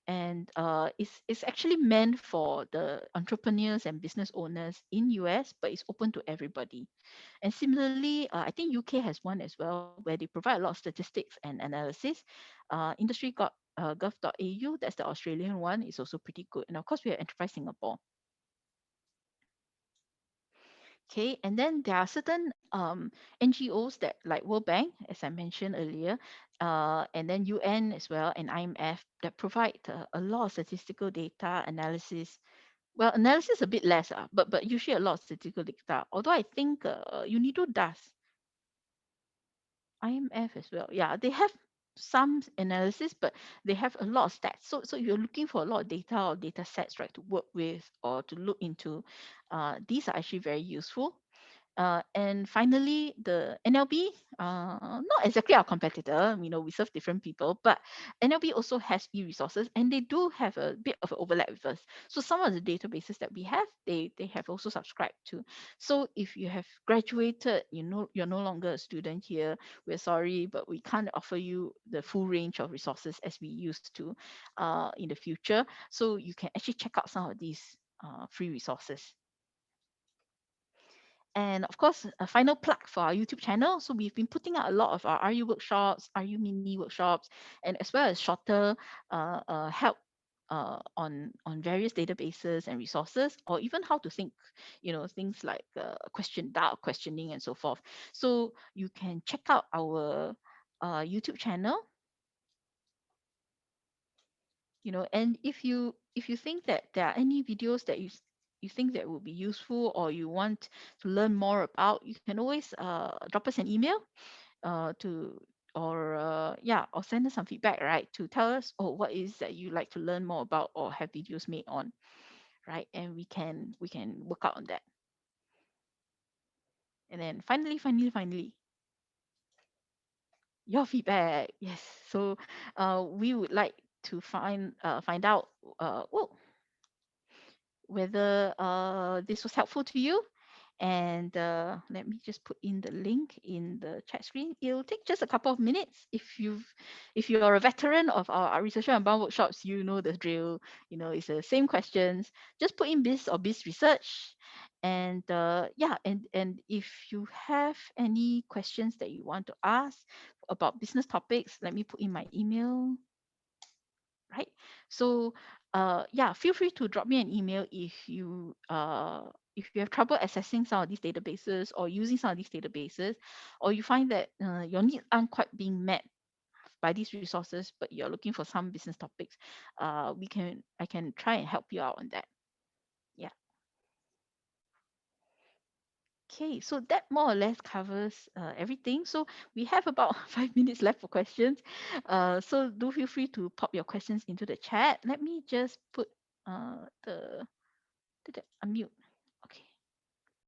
And it's actually meant for the entrepreneurs and business owners in US, but it's open to everybody. And similarly, I think UK has one as well, where they provide a lot of statistics and analysis. Industry.gov.au, that's the Australian one, is also pretty good. And of course, we have Enterprise Singapore. Okay, and then there are certain NGOs that, like World Bank, as I mentioned earlier, and then UN as well, and IMF, that provide a lot of statistical data analysis. Well, analysis a bit less, but usually a lot of statistical data. Although I think UNIDO does. IMF as well. Yeah, they have some analysis, but they have a lot of stats. So if you're looking for a lot of data or data sets, right, to work with or to look into, these are actually very useful. And finally, the NLB, not exactly our competitor. We serve different people, but NLB also has e-resources, and they do have a bit of an overlap with us. So some of the databases that we have, they have also subscribed to. So if you have graduated, you're no longer a student here, we're sorry, but we can't offer you the full range of resources as we used to in the future. So you can actually check out some of these free resources. And of course, a final plug for our YouTube channel. So we've been putting out a lot of our RU workshops, RU mini workshops, and as well as shorter help on various databases and resources, or even how to think, things like dark questioning and so forth. So you can check out our YouTube channel. And if you think that there are any videos that you think that will be useful, or you want to learn more about, you can always drop us an email to or send us some feedback, right, to tell us, oh, what is that you like to learn more about or have videos made on, right, and we can work out on that. And then finally, your feedback. Yes. So we would like to find out whether this was helpful to you. And let me just put in the link in the chat screen. It'll take just a couple of minutes. If you're a veteran of our researcher and Unbound workshops, you know the drill. It's the same questions. Just put in biz or biz research. And and if you have any questions that you want to ask about business topics, let me put in my email, right? So feel free to drop me an email if you have trouble accessing some of these databases or using some of these databases, or you find that your needs aren't quite being met by these resources, but you're looking for some business topics. I can try and help you out on that. Yeah. Okay, so that more or less covers everything. So we have about 5 minutes left for questions. So do feel free to pop your questions into the chat. Let me just put the unmute.